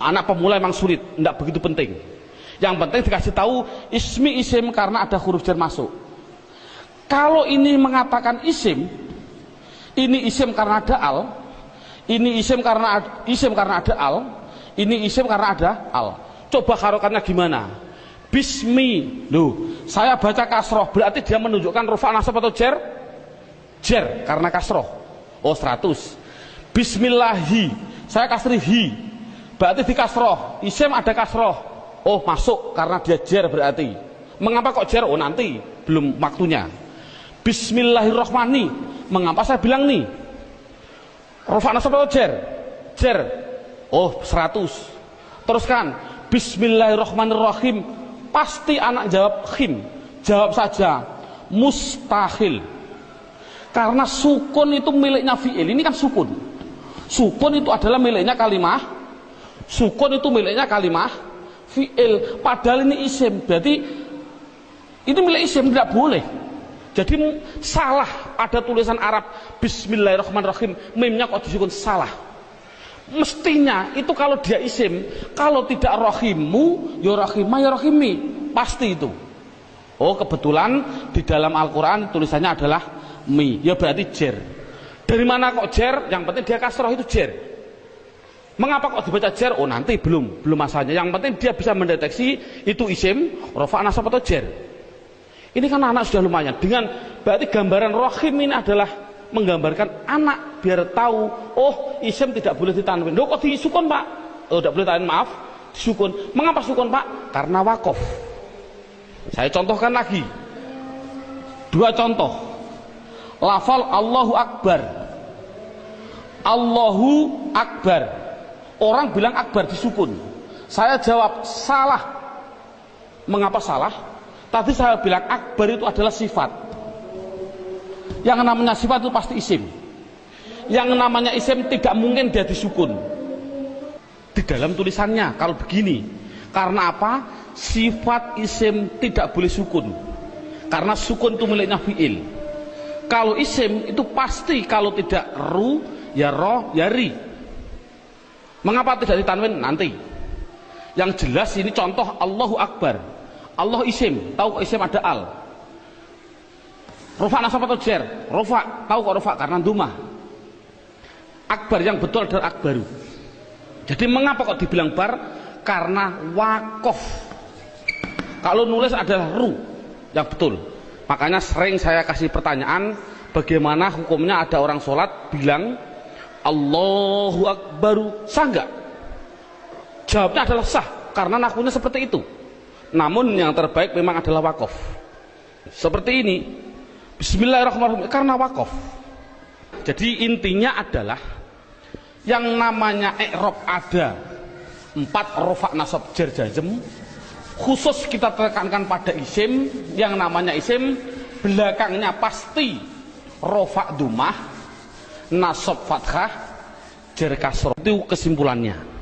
anak pemula memang sulit, tidak begitu penting. Yang penting dikasih tahu ismi isim karena ada huruf jar masuk. Kalau ini mengatakan isim, ini isim karena ada al, ini isim karena ada al, ini isim karena ada al. Coba harokannya gimana? Bismi, loh, saya baca kasroh, berarti dia menunjukkan rufa nasab atau jer? Jer, karena kasroh. Oh 100. Bismillahi, saya kasri hi, berarti di kasroh. Isim ada kasroh. Oh masuk karena dia jer berarti. Mengapa kok jer? Oh nanti, belum waktunya. Bismillahirrohmani, mengapa saya bilang nih? Rufa nasab atau jer? Jer. Oh 100. Teruskan Bismillahirrahmanirrahim. Pasti anak jawab khim. Jawab saja mustahil. Karena sukun itu miliknya fi'il. Ini kan sukun. Sukun itu adalah miliknya kalimah. Sukun itu miliknya kalimah fi'il. Padahal ini isim. Berarti ini milik isim, tidak boleh. Jadi salah ada tulisan Arab Bismillahirrahmanirrahim, mimnya kok disukun, salah. Mestinya itu kalau dia isim, kalau tidak rohimu ya rohimah ya rohimi, pasti itu. Oh kebetulan di dalam Al-Quran tulisannya adalah mi, ya berarti jer. Dari mana kok jer? Yang penting dia kasroh, itu jer. Mengapa kok dibaca jer? Oh nanti belum masalahnya. Yang penting dia bisa mendeteksi itu isim, rofa nasab atau jer. Ini kan anak sudah lumayan. Dengan berarti gambaran rohim ini adalah menggambarkan anak biar tahu, oh isim tidak boleh ditanwin. Loh kok disukun pak? Oh tidak boleh tanwin, maaf, disukun. Mengapa sukun pak? Karena wakof. Saya contohkan lagi. Dua contoh. Lafal Allahu Akbar. Allahu Akbar. Orang bilang akbar disukun. Saya jawab salah. Mengapa salah? Tadi saya bilang akbar itu adalah sifat. Yang namanya sifat itu pasti isim. Yang namanya isim tidak mungkin dia disukun. Di dalam tulisannya kalau begini. Karena apa? Sifat isim tidak boleh sukun. Karena sukun itu miliknya fi'il. Kalau isim itu pasti kalau tidak ru, ya roh, ya ri. Mengapa tidak ditanwin? Nanti. Yang jelas ini contoh Allahu Akbar. Allah isim, tahu kok isim ada al. Rufa nasab atau jer? Rufa, tahu kok rufa karena dumah. Akbar yang betul adalah akbaru. Jadi mengapa kok dibilang bar? Karena wakof. Kalau nulis adalah ru yang betul. Makanya sering saya kasih pertanyaan, bagaimana hukumnya ada orang sholat bilang Allahu Akbaru, sah nggak? Jawabnya adalah sah karena nakunya seperti itu. Namun yang terbaik memang adalah wakof. Seperti ini Bismillahirrahmanirrahim karena wakof. Jadi intinya adalah yang namanya i'rab ada 4 rofa nasab jar jazm. Khusus kita tekankan pada isim. Yang namanya isim belakangnya pasti rofa dumah, nasab fathah, jar kasroh. Itu kesimpulannya.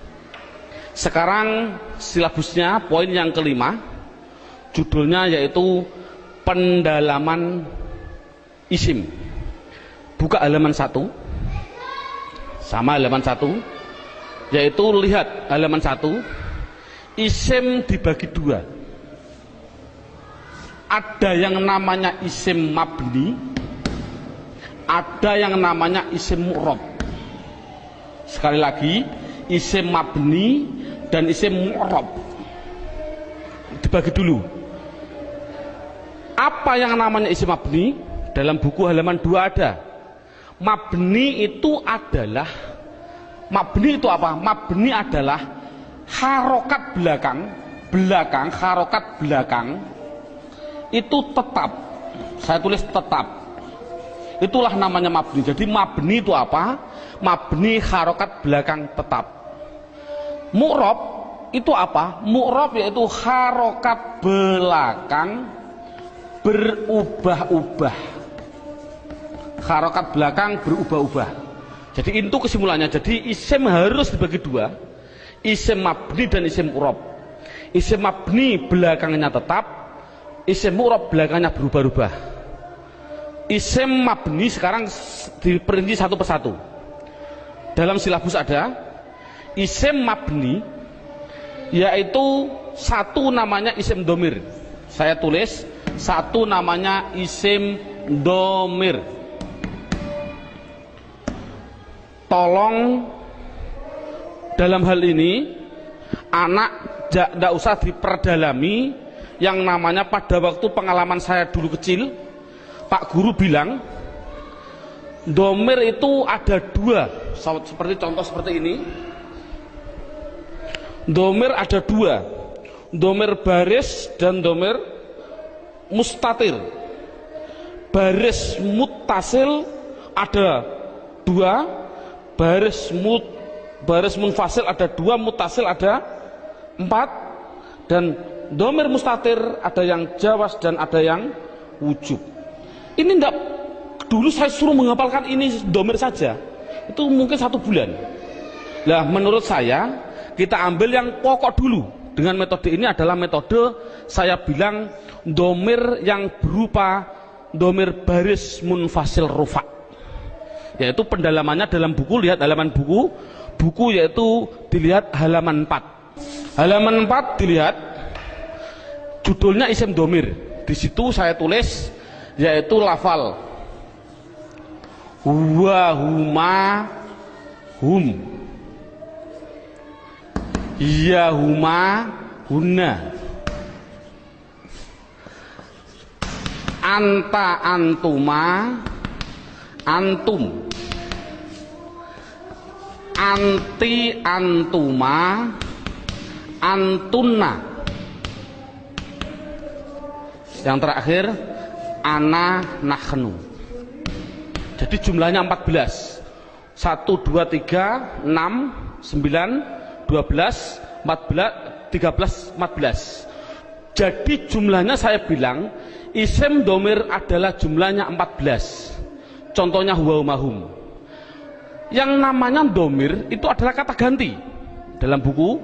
Sekarang silabusnya poin yang kelima, judulnya yaitu pendalaman isim. Buka halaman 1. sama halaman 1, yaitu lihat halaman 1, isim dibagi 2. Ada yang namanya isim mabni, ada yang namanya isim mu'rab. Sekali lagi, isim mabni dan isim mu'rab dibagi dulu. Apa yang namanya isim mabni? Dalam buku halaman 2 ada. Mabni itu adalah, mabni itu apa? Mabni adalah harokat belakang, harokat belakang itu tetap. Saya tulis tetap. Itulah namanya mabni. Jadi mabni itu apa? Mabni harokat belakang tetap. Mu'rab itu apa? Mu'rab yaitu harokat belakang berubah-ubah. Harokat belakang berubah-ubah. Jadi itu kesimpulannya. Jadi isim harus dibagi 2, isim mabni dan isim mu'rab. Isim mabni belakangnya tetap, isim mu'rab belakangnya berubah-ubah. Isim mabni sekarang diperinci satu persatu. Dalam silabus ada isim mabni, yaitu satu namanya isim domir. Saya tulis satu namanya isim domir. Tolong dalam hal ini anak tidak usah diperdalami. Yang namanya pada waktu pengalaman saya dulu kecil, Pak Guru bilang domir itu ada 2, seperti contoh seperti ini. Domir ada 2, domir baris dan domir mustatir. Baris muttasil ada 2, baris munfasil ada 2, muttasil ada 4, dan domir mustatir ada yang jawas dan ada yang wujub. Ini enggak, dulu saya suruh menghafalkan ini domir saja, itu mungkin 1 bulan. Nah, menurut saya kita ambil yang pokok dulu. Dengan metode ini adalah metode saya bilang domir yang berupa domir baris munfasil rufa, yaitu pendalamannya dalam buku. Lihat halaman buku yaitu dilihat halaman 4. Halaman 4 dilihat judulnya isim domir. Di situ saya tulis yaitu lafal huwa, huma, hum, iya, huma, hunna, anta, antuma, antum, anti, antuma, antunna. Yang terakhir ana, nahnu. Jadi jumlahnya 14. 1, 2, 3, 6, 9, 12, 14, 13, 14. Jadi jumlahnya saya bilang isim domir adalah jumlahnya 14. Contohnya huwa, mahum. Yang namanya domir itu adalah kata ganti. Dalam buku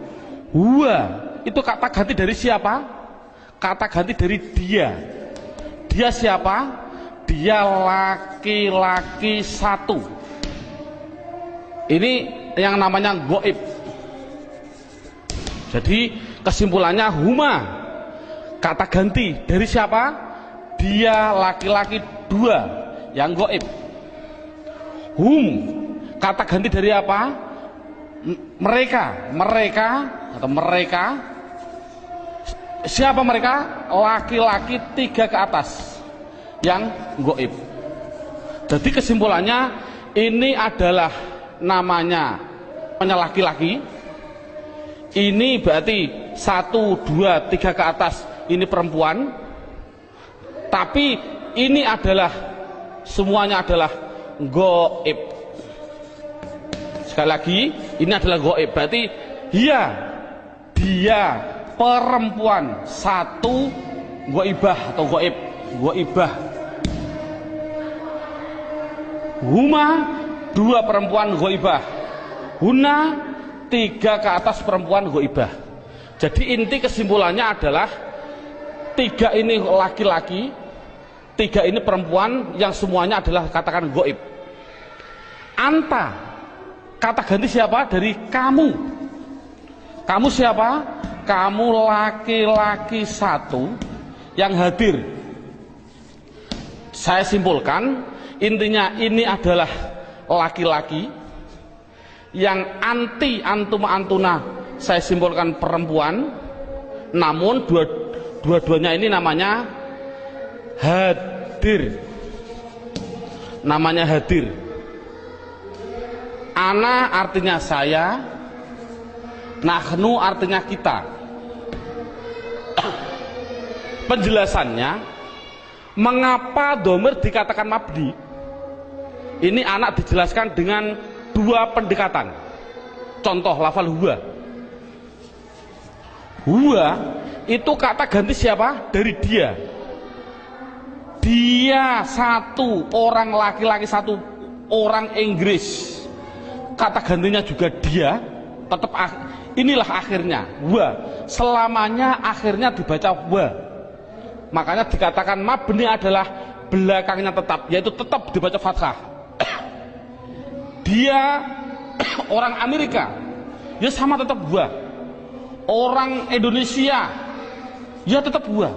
huwa itu kata ganti dari siapa? Kata ganti dari dia. Dia siapa? Dia laki-laki 1. Ini yang namanya goib. Jadi kesimpulannya huma kata ganti dari siapa? Dia laki-laki 2 yang goib. Hum kata ganti dari apa? Mereka atau mereka. Siapa mereka? Laki-laki 3 ke atas yang goib. Jadi kesimpulannya ini adalah namanya laki-laki. Ini berarti 1, 2, 3 ke atas ini perempuan. Tapi ini adalah semuanya adalah goib. Sekali lagi, ini adalah goib. Berarti dia perempuan 1 goibah atau goib. Goibah. Huma 2 perempuan goibah. Huna 3 ke atas perempuan goibah. Jadi inti kesimpulannya adalah 3 ini laki-laki, 3 ini perempuan yang semuanya adalah katakan goib. Anta Kata ganti siapa? Dari kamu. Kamu siapa? Kamu laki-laki satu yang hadir. Saya simpulkan, intinya ini adalah laki-laki yang anti antuma antuna, saya simpulkan perempuan, namun dua-duanya ini namanya hadir. Namanya hadir. Ana artinya saya, nahnu artinya kita. Penjelasannya, mengapa dhamir dikatakan mabni? Ini anak dijelaskan dengan dua pendekatan. Contoh lafal huwa. Huwa itu kata ganti siapa? Dari dia. Dia satu, orang laki-laki satu, orang Inggris. Kata gantinya juga dia, tetap inilah akhirnya wa, selamanya akhirnya dibaca wa. Makanya dikatakan mabni adalah belakangnya tetap, yaitu tetap dibaca fathah. Dia orang Amerika, ya sama tetap wa. Orang Indonesia, ya tetap wa.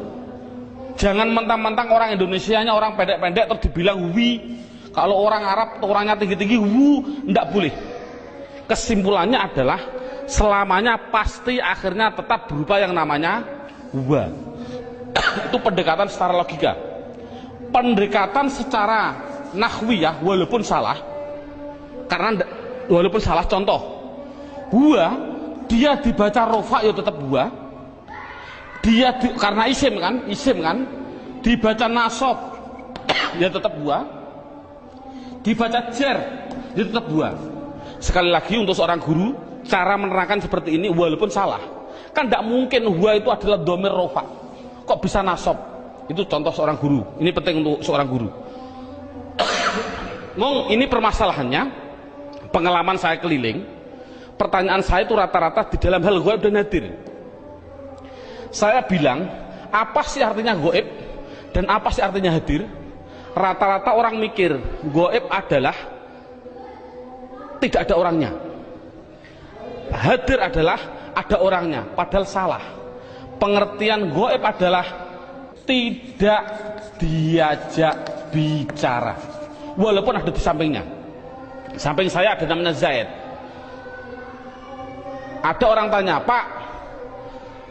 Jangan mentang-mentang orang Indonesianya orang pendek-pendek terus dibilang wi. Kalau orang Arab orangnya tinggi-tinggi wu, enggak boleh. Kesimpulannya adalah selamanya pasti akhirnya tetap berupa yang namanya wa. Itu pendekatan secara logika. Pendekatan secara nahwiyah walaupun salah, karena walaupun salah, contoh wa dia dibaca rofa ya tetap wa. Dia karena isim kan dibaca nasab ya tetap wa. Dibaca jar dia tetap dua. Sekali lagi untuk seorang guru, cara menerangkan seperti ini walaupun salah, kan tidak mungkin huwa itu adalah dhamir rofa, kok bisa nasab. Itu contoh seorang guru, ini penting untuk seorang guru. Ini permasalahannya, pengalaman saya keliling, pertanyaan saya itu rata-rata di dalam hal ghaib dan hadir. Saya bilang, apa sih artinya ghaib dan apa sih artinya hadir? Rata-rata orang mikir ghaib adalah tidak ada orangnya, hadir adalah ada orangnya, padahal salah. Pengertian ghaib adalah tidak diajak bicara walaupun ada di sampingnya. Samping saya ada namanya Zaid. Ada orang tanya, Pak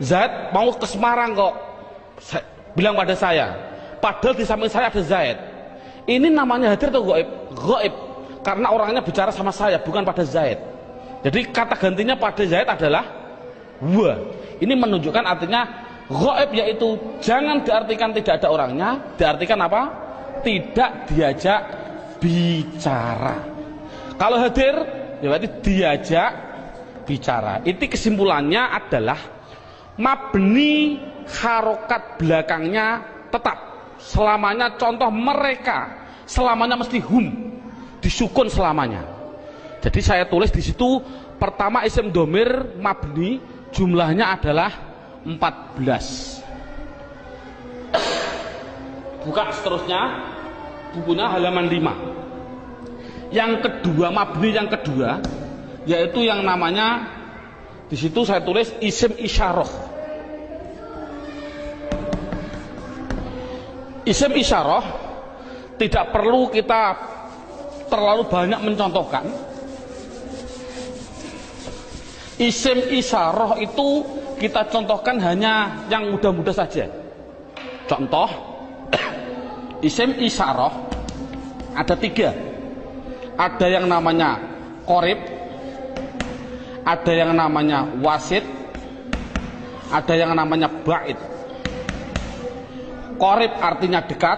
Zaid mau ke Semarang kok, bilang pada saya, padahal di samping saya ada Zaid. Ini namanya hadir atau ghaib? Ghaib, karena orangnya bicara sama saya, bukan pada Zaid. Jadi kata gantinya pada Zaid adalah wa. Ini menunjukkan artinya ghaib, yaitu jangan diartikan tidak ada orangnya, diartikan apa? Tidak diajak bicara. Kalau hadir, ya berarti diajak bicara. Itu kesimpulannya adalah mabni harokat belakangnya tetap. Selamanya, contoh mereka selamanya mesti hum, disukun selamanya. Jadi saya tulis di situ pertama isim domir mabni jumlahnya adalah 14. Buka seterusnya bukunya halaman 5. Yang kedua mabni yang kedua yaitu yang namanya di situ saya tulis isim isyarah. Isim isyarah tidak perlu kita terlalu banyak mencontohkan. Isim isyarah itu kita contohkan hanya yang mudah-mudah saja. Contoh isim isyarah ada 3. Ada yang namanya qorib, ada yang namanya wasit, ada yang namanya ba'id. Qorib artinya dekat,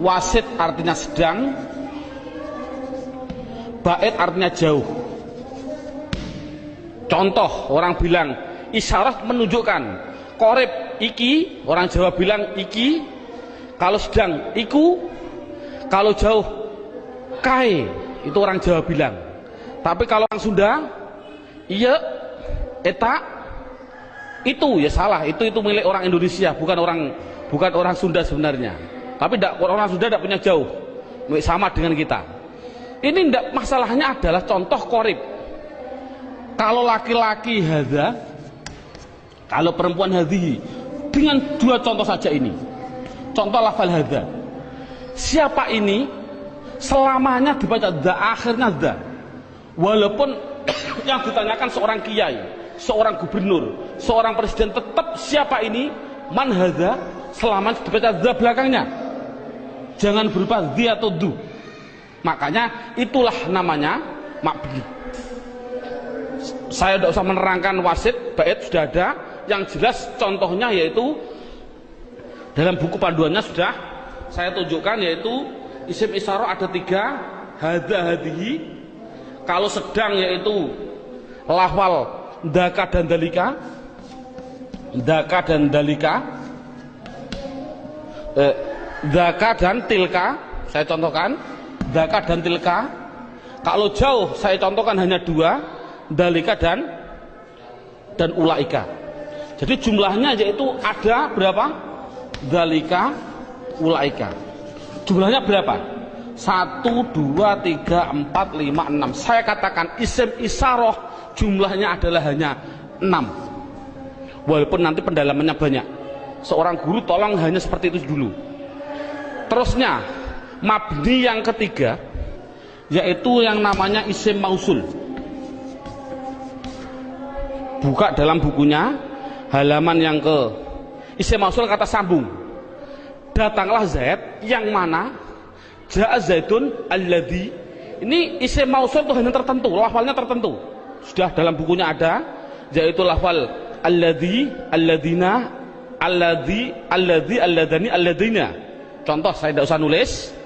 wasit artinya sedang, ba'id artinya jauh. Contoh orang bilang isyarat menunjukkan, qorib iki, orang Jawa bilang iki, kalau sedang iku, kalau jauh kai, itu orang Jawa bilang. Tapi kalau orang Sunda iya eta itu ya salah, itu milik orang Indonesia, bukan orang Sunda sebenarnya. Tapi orang Sunda tidak punya jauh, sama dengan kita. Ini tidak, masalahnya adalah contoh korib. Kalau laki-laki hadza, kalau perempuan hadhihi, dengan dua contoh saja ini. Contoh lafal hadza. Siapa ini? Selamanya dibaca dza, akhirnya dza. Walaupun yang ditanyakan seorang kiai, seorang gubernur, seorang presiden, tetap siapa ini? Man hadza, selamanya dibaca dza belakangnya. Jangan berupa dzi atau du. Makanya itulah namanya mabni. Saya tidak usah menerangkan wasit, bait sudah ada. Yang jelas contohnya yaitu dalam buku panduannya sudah saya tunjukkan, yaitu isim isyarah ada 3, hadza hadhihi. Kalau sedang yaitu lafal dzaka dan dalika, dzaka dan dalika, dzaka dan tilka. Saya contohkan dzaka dan tilka. Kalau jauh saya contohkan hanya 2, dalika dan ulaika. Jadi jumlahnya yaitu ada berapa? Dalika, ulaika. Jumlahnya berapa? 1, 2, 3, 4, 5, 6. Saya katakan isim isyarah jumlahnya adalah hanya 6. Walaupun nanti pendalamannya banyak. Seorang guru tolong hanya seperti itu dulu. Terusnya mabni yang ketiga yaitu yang namanya isim mausul. Buka dalam bukunya halaman yang ke isim mausul, kata sambung. Datanglah Zaid, yang mana ja'a Zaidun alladzi. Ini isim mausul itu hanya tertentu, lafalnya tertentu. Sudah dalam bukunya ada, yaitu lafal alladzi, alladzina, alladzi, alladani, alladina. Contoh saya tidak usah nulis.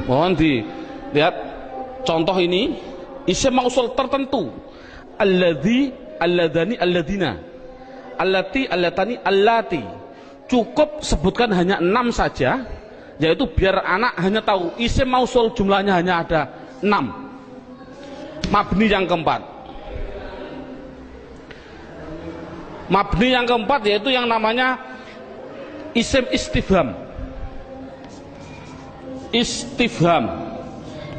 Mohon dilihat contoh ini, isim mausul tertentu. Alladzi, alladani, alladina, allati, allatani, allati. Cukup sebutkan hanya 6 saja, yaitu biar anak hanya tahu isim mausul jumlahnya hanya ada 6. Mabni yang keempat. Mabni yang keempat yaitu yang namanya isim istifham. Istifham.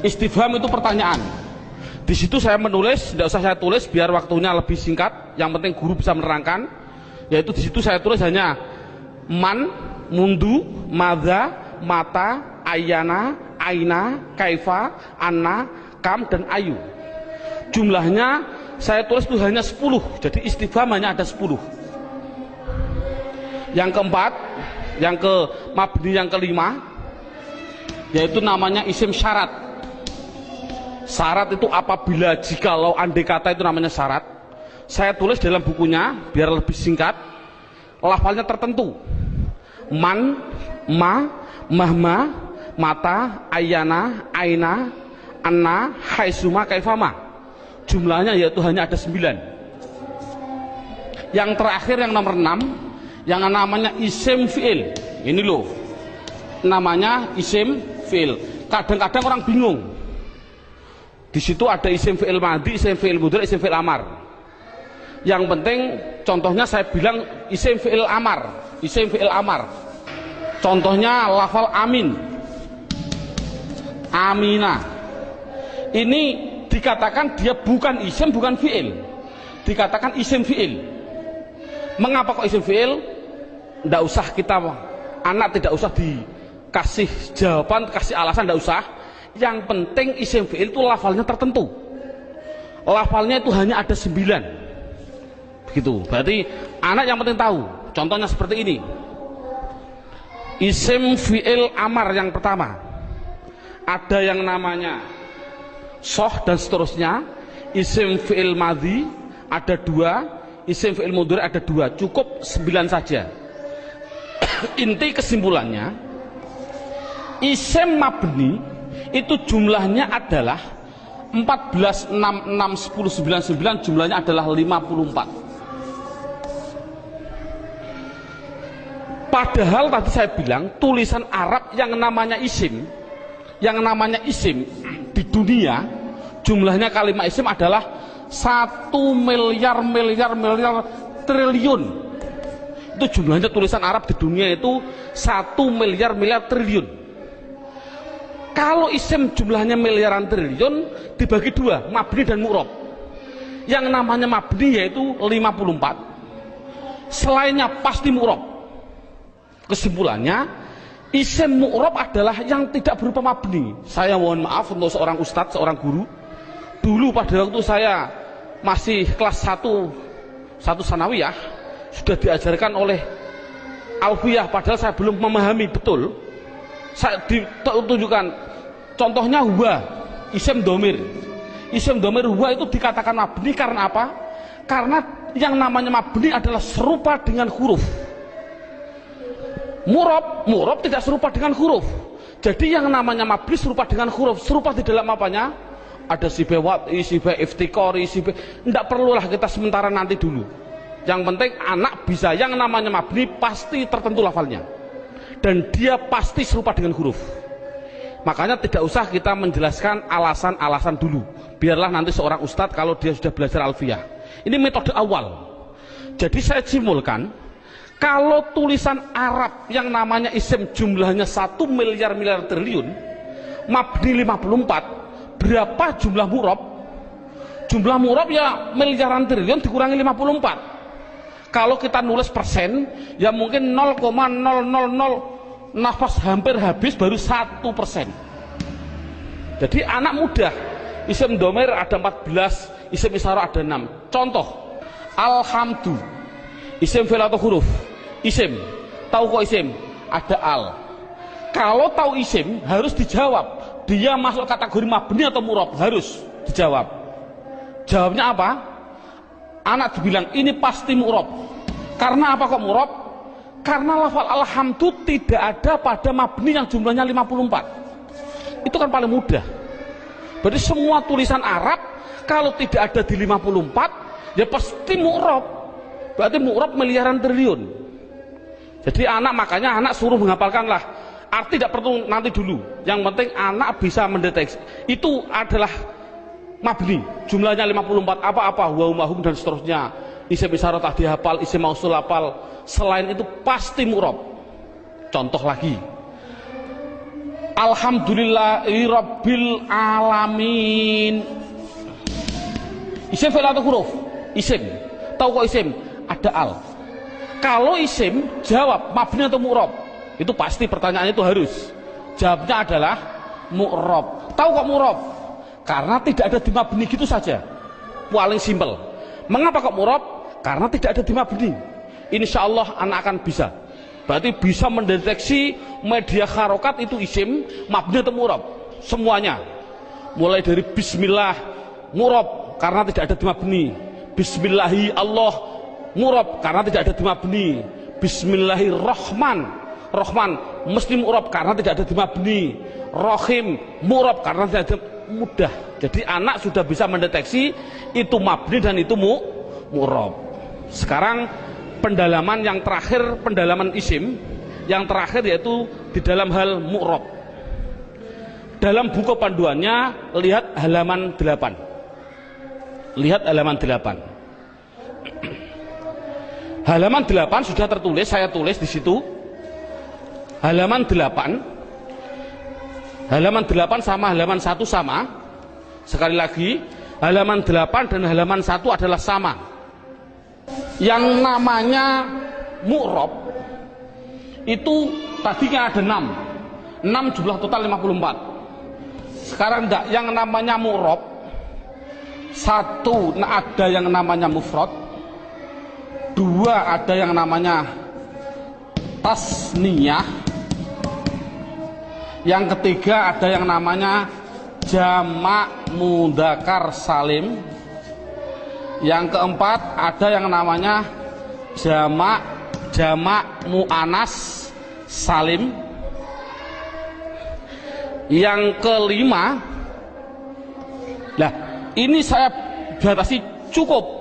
Istifham itu pertanyaan. Di situ saya menulis, tidak usah saya tulis biar waktunya lebih singkat. Yang penting guru bisa menerangkan. Yaitu di situ saya tulis hanya man, mundu, madza, mata, ayana, aina, kaifa, anna, kam, dan ayu. Jumlahnya saya tulis itu hanya 10. Jadi istifham hanya ada 10. Yang keempat, yang ke mabni yang kelima, yaitu namanya isim syarat. Syarat itu apabila, jikalau, andai kata, itu namanya syarat. Saya tulis dalam bukunya biar lebih singkat. Lafalnya tertentu. Man, ma, mahma, mata, ayana, aina, anna, haisuma, kaifama. Jumlahnya yaitu hanya ada 9. Yang terakhir yang nomor 6, yang namanya isim fi'il. Ini loh, namanya isim fi'il. Kadang-kadang orang bingung. Di situ ada isim fi'il madhi, isim fi'il mudhari', isim fi'il amar. Yang penting contohnya saya bilang isim fi'il amar, isim fi'il amar. Contohnya lafal amin, amina. Ini dikatakan dia bukan isim, bukan fi'il. Dikatakan isim fi'il. Mengapa kok isim fi'il? Tidak usah kita, anak tidak usah dikasih jawaban, kasih alasan, tidak usah. Yang penting isim fi'il itu lafalnya tertentu. Lafalnya itu hanya ada 9. Begitu. Berarti anak yang penting tahu. Contohnya seperti ini. Isim fi'il amar yang pertama. Ada yang namanya soh dan seterusnya. Isim fi'il madhi ada 2. Isim fi'il mudhari' ada 2. Cukup 9 saja. Inti kesimpulannya, isim mabni itu jumlahnya adalah 14, 6, 6, 10, 9, 9, jumlahnya adalah 54. Padahal tadi saya bilang tulisan Arab yang namanya isim di dunia jumlahnya kalimat isim adalah 1 miliar triliun. Itu jumlahnya tulisan Arab di dunia itu 1 miliar triliun. Kalau isim jumlahnya miliaran triliun dibagi dua, mabni dan mu'rob. Yang namanya mabni yaitu 54, selainnya pasti mu'rob. Kesimpulannya, isim mu'rob adalah yang tidak berupa mabni. Saya mohon maaf untuk seorang ustadz, seorang guru. Dulu pada waktu saya masih kelas 1 sanawiyah, sudah diajarkan oleh alfiyah, padahal saya belum memahami betul. Saya ditunjukkan contohnya huwa, isim domir. Isim domir huwa itu dikatakan mabni karena apa? Karena yang namanya mabni adalah serupa dengan huruf. Mu'rob tidak serupa dengan huruf. Jadi yang namanya mabni serupa dengan huruf. Serupa di dalam apanya? Ada sibe wat'i, sibe iftikori, sibe. Tidak perlulah kita sementara, nanti dulu. Yang penting anak bisa, yang namanya mabni pasti tertentu lafalnya, dan dia pasti serupa dengan huruf. Makanya tidak usah kita menjelaskan alasan-alasan dulu, biarlah nanti seorang ustadz kalau dia sudah belajar alfiyah. Ini metode awal. Jadi saya simpulkan, kalau tulisan Arab yang namanya isim jumlahnya 1 miliar triliun, mabni 54, berapa jumlah mu'rob? Jumlah mu'rob ya miliaran triliun dikurangi 54. Kalau kita nulis persen, ya mungkin 0,000 nafas hampir habis baru 1%. Jadi anak mudah. Isim domir ada 14, isim isyarah ada 6. Contoh, alhamdu, isim fi'il atau huruf? Isim. Tahu kok isim? Ada al. Kalau tahu isim harus dijawab, dia masuk kategori mabni atau mu'rob, harus dijawab. Jawabnya apa? Anak dibilang ini pasti mu'rob. Karena apa kok mu'rob? Karena lafal alhamdu tidak ada pada mabni yang jumlahnya 54. Itu kan paling mudah. Berarti semua tulisan Arab kalau tidak ada di 54 ya pasti mu'rob. Berarti mu'rob miliaran triliun. Jadi makanya anak suruh menghafalkanlah. Arti tidak perlu nanti dulu. Yang penting anak bisa mendeteksi. Itu adalah mabni, jumlahnya 54, apa-apa, wa umahum dan seterusnya. Isim isyarah tak dihafal, isim mausul hafal. Selain itu pasti mu'rob. Contoh lagi, alhamdulillahi rabbil alamin. Isim fi'il atau huruf? Isim. Tahu kok isim? Ada al. Kalau isim, jawab mabni atau mu'rob? Itu pasti pertanyaannya itu harus. Jawabnya adalah mu'rob. Tahu kok mu'rob? Karena tidak ada di mabni, gitu saja. Paling simpel. Mengapa kok mu'rob? Karena tidak ada di mabni. Insya Allah anak akan bisa. Berarti bisa mendeteksi media harokat itu isim, mabni atau mu'rob. Semuanya. Mulai dari bismillah, mu'rob karena tidak ada di mabni. Bismillahi Allah, mu'rob karena tidak ada di mabni. Bismillahirrahman, Rahman mesti mu'rob karena tidak ada di mabni. Rahim mu'rob karena tidak ada. Mudah. Jadi anak sudah bisa mendeteksi itu mabni dan itu mu'rob. Sekarang pendalaman yang terakhir, pendalaman isim yang terakhir yaitu di dalam hal mu'rob. Dalam buku panduannya lihat halaman 8. Lihat halaman 8. Halaman 8 sudah tertulis, saya tulis di situ. Halaman 8. Halaman 8 sama halaman 1 sama. Sekali lagi, halaman 8 dan halaman 1 adalah sama. Yang namanya mu'rob itu tadinya ada 6. 6 jumlah total 54. Sekarang enggak, yang namanya mu'rob 1 ada yang namanya mufrad, 2 ada yang namanya tasniyah, yang ketiga ada yang namanya jamak mudzakkar salim, yang keempat ada yang namanya jamak muannas salim, yang kelima, nah ini saya batasi cukup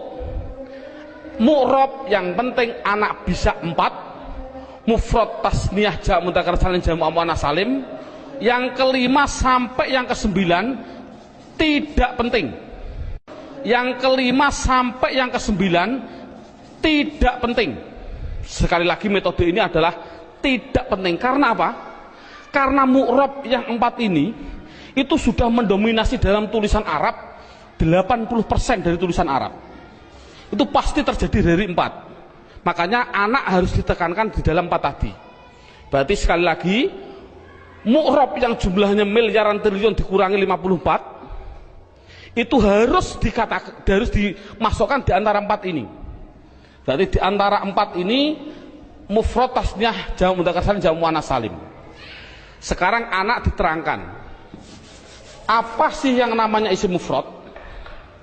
mu'rob, yang penting anak bisa 4, mufrad tasniyah jamak mudzakkar salim jamak muannas salim. Yang kelima sampai yang ke-9 tidak penting. Yang kelima sampai yang ke-9 tidak penting. Sekali lagi metode ini adalah tidak penting. Karena apa? Karena mu'rab yang 4 ini itu sudah mendominasi dalam tulisan Arab, 80% dari tulisan Arab itu pasti terjadi dari 4. Makanya anak harus ditekankan di dalam 4 tadi. Berarti sekali lagi, mu'rab yang jumlahnya miliaran triliun dikurangi 54 itu harus dimasukkan di antara 4 ini. Berarti di antara 4 ini mufrad, tasniyah, jamak mudzakkar salim, jamak muannats salim. Sekarang anak diterangkan apa sih yang namanya isim mufrad.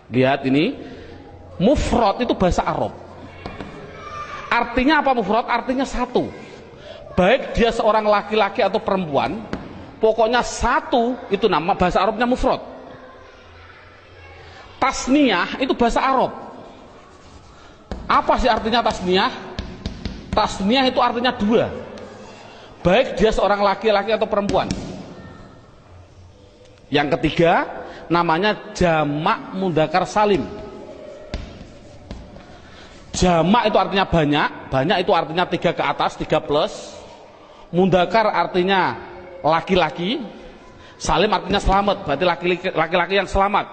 Lihat ini, mufrad itu bahasa Arab. Artinya apa mufrad? Artinya satu. Baik dia seorang laki-laki atau perempuan, pokoknya satu, itu nama bahasa Arabnya mufrad. Tasniyah itu bahasa Arab. Apa sih artinya tasniyah? Tasniyah itu artinya 2. Baik dia seorang laki-laki atau perempuan. Yang ketiga namanya jamak mudzakkar salim. Jamak itu artinya banyak, banyak itu artinya 3 ke atas, 3 plus. Mudzakkar artinya laki-laki, salim artinya selamat, berarti laki-laki yang selamat.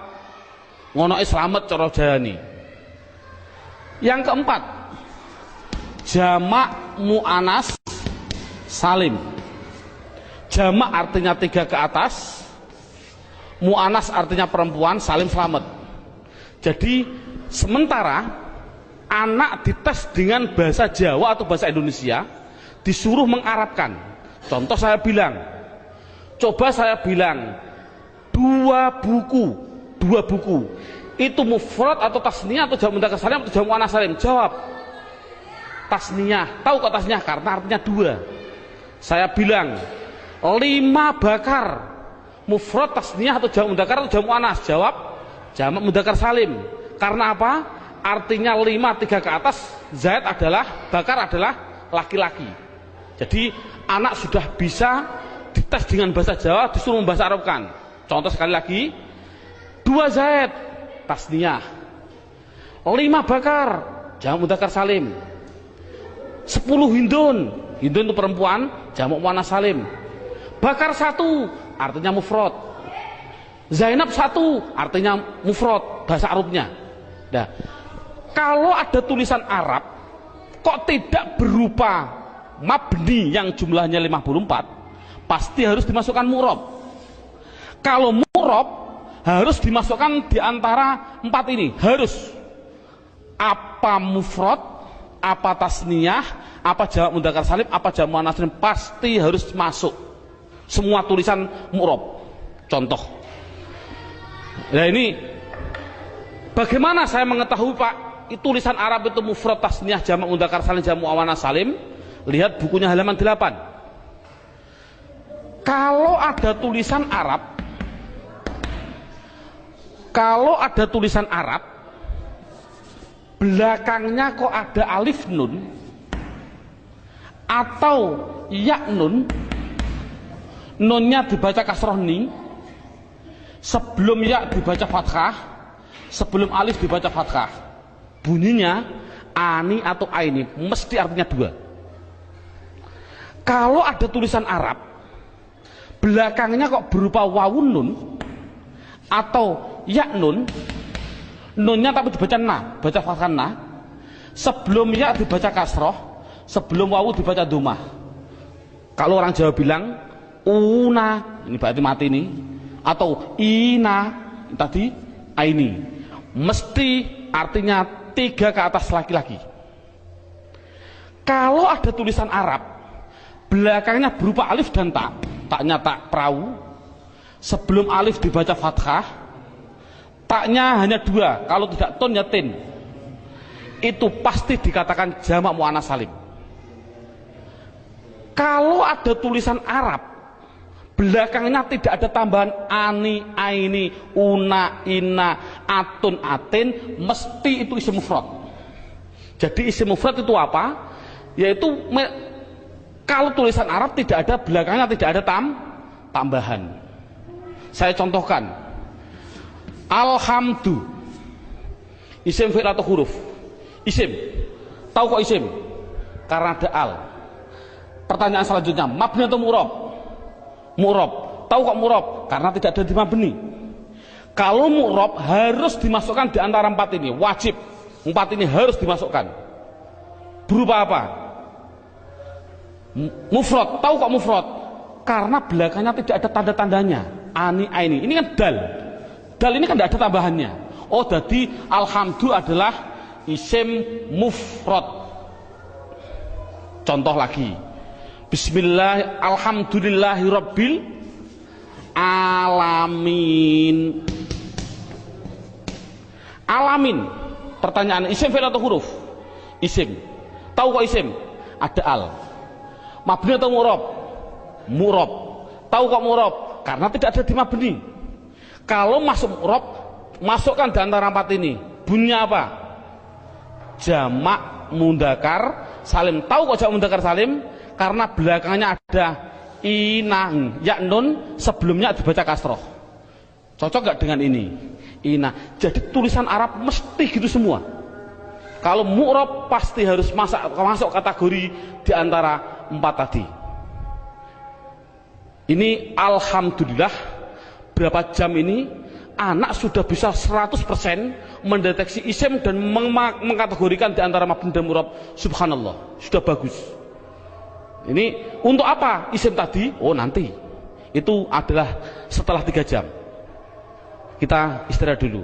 Ngono selamat cara jayani. Yang keempat, jamak muannats salim. Jamak artinya 3 ke atas, muannats artinya perempuan, salim selamat. Jadi sementara anak dites dengan bahasa Jawa atau bahasa Indonesia, disuruh mengarabkan. Contoh saya bilang, coba saya bilang 2 buku itu mufrad atau tasniyah atau jamak mudzakkar salim atau jamak muannats salim? Jawab tasniyah. Tahu kok tasniyah? Karena artinya 2. Saya bilang 5 bakar, mufrad, tasniyah atau jamak mudzakkar atau jamak muannats? Jawab jamak mudzakkar salim. Karena apa? Artinya 5, 3 ke atas, zaid adalah, bakar adalah laki-laki. Jadi anak sudah bisa dites dengan bahasa Jawa, disuruh membahasa Arabkan. Contoh sekali lagi, 2 zaid tasniyah, 5 bakar jamak mudzakkar salim, 10 hindun, hindun itu perempuan, jamak muannats salim. Bakar 1 artinya mufrad, Zainab 1 artinya mufrad bahasa Arabnya. Nah, kalau ada tulisan Arab kok tidak berupa mabni yang jumlahnya 54, pasti harus dimasukkan mu'rab. Kalau mu'rab harus dimasukkan di antara 4 ini, harus apa mufrad, apa tasniyah, apa jamak mudzakkar salim, apa jamak muannats salim, pasti harus masuk semua tulisan mu'rab. Contoh, nah ini bagaimana saya mengetahui Pak tulisan Arab itu mufrad, tasniyah, jamak mudzakkar salim, jamak muannats salim? Lihat bukunya halaman 8. Kalau ada tulisan Arab, belakangnya kok ada alif nun atau ya nun, nunnya dibaca kasroh ni, sebelum ya dibaca fathah, sebelum alif dibaca fathah, bunyinya ani atau aini, mesti artinya 2. Kalau ada tulisan Arab belakangnya kok berupa wawun nun atau ya nun, nunnya tapi dibaca na, baca fathah na, sebelum ya dibaca kasroh, sebelum wawu dibaca dhammah. Kalau orang Jawa bilang una, ini berarti mati nih, atau ina tadi aini, mesti artinya 3 ke atas laki-laki. Kalau ada tulisan Arab belakangnya berupa alif dan tak, taknya tak perahu, sebelum alif dibaca fathah, taknya hanya 2, kalau tidak ton ya tin, itu pasti dikatakan jamak muannats salim. Kalau ada tulisan Arab belakangnya tidak ada tambahan ani, aini, una, ina, atun, atin, mesti itu isim mufrad. Jadi isim mufrad itu apa? Yaitu kalau tulisan Arab tidak ada belakangnya tidak ada tambahan. Saya contohkan, alhamdu, isim fi'il atau huruf? Isim. Tahu kok isim? Karena ada al. Pertanyaan selanjutnya, mabni atau mu'rab? Mu'rob. Tahu kok mu'rob? Karena tidak ada di mabni. Kalau mu'rob harus dimasukkan di antara 4 ini, wajib. 4 ini harus dimasukkan. Berupa apa? Mufrad. Tahu kok mufrad? Karena belakangnya tidak ada tanda-tandanya. Ani, aini. Ini kan dal. Dal ini kan tidak ada tambahannya. Oh, jadi alhamdu adalah isim mufrad. Contoh lagi. Bismillah, alhamdulillahi rabbil alamin. Alamin. Pertanyaan, isim fi'il atau huruf? Isim. Tahu kok isim? Ada al. Mabni atau mu'rob? Mu'rob. Tahu kok mu'rob? Karena tidak ada di mabni. Kalau masuk mu'rob, masukkan di antara 4 ini. Bunyinya apa? Jamak mudzakkar salim. Tahu kok jamak mudzakkar salim? Karena belakangnya ada inang, ya nun, sebelumnya dibaca kasroh. Cocok gak dengan ini? Ina. Jadi tulisan Arab mesti gitu semua. Kalau mu'rob pasti harus masuk kategori di antara 4 tadi. Ini alhamdulillah berapa jam ini anak sudah bisa 100% mendeteksi isim dan mengkategorikan di antara mabni dan mu'rob. Subhanallah, sudah bagus. Ini untuk apa isim tadi? Oh, nanti. Itu adalah setelah 3 jam. Kita istirahat dulu.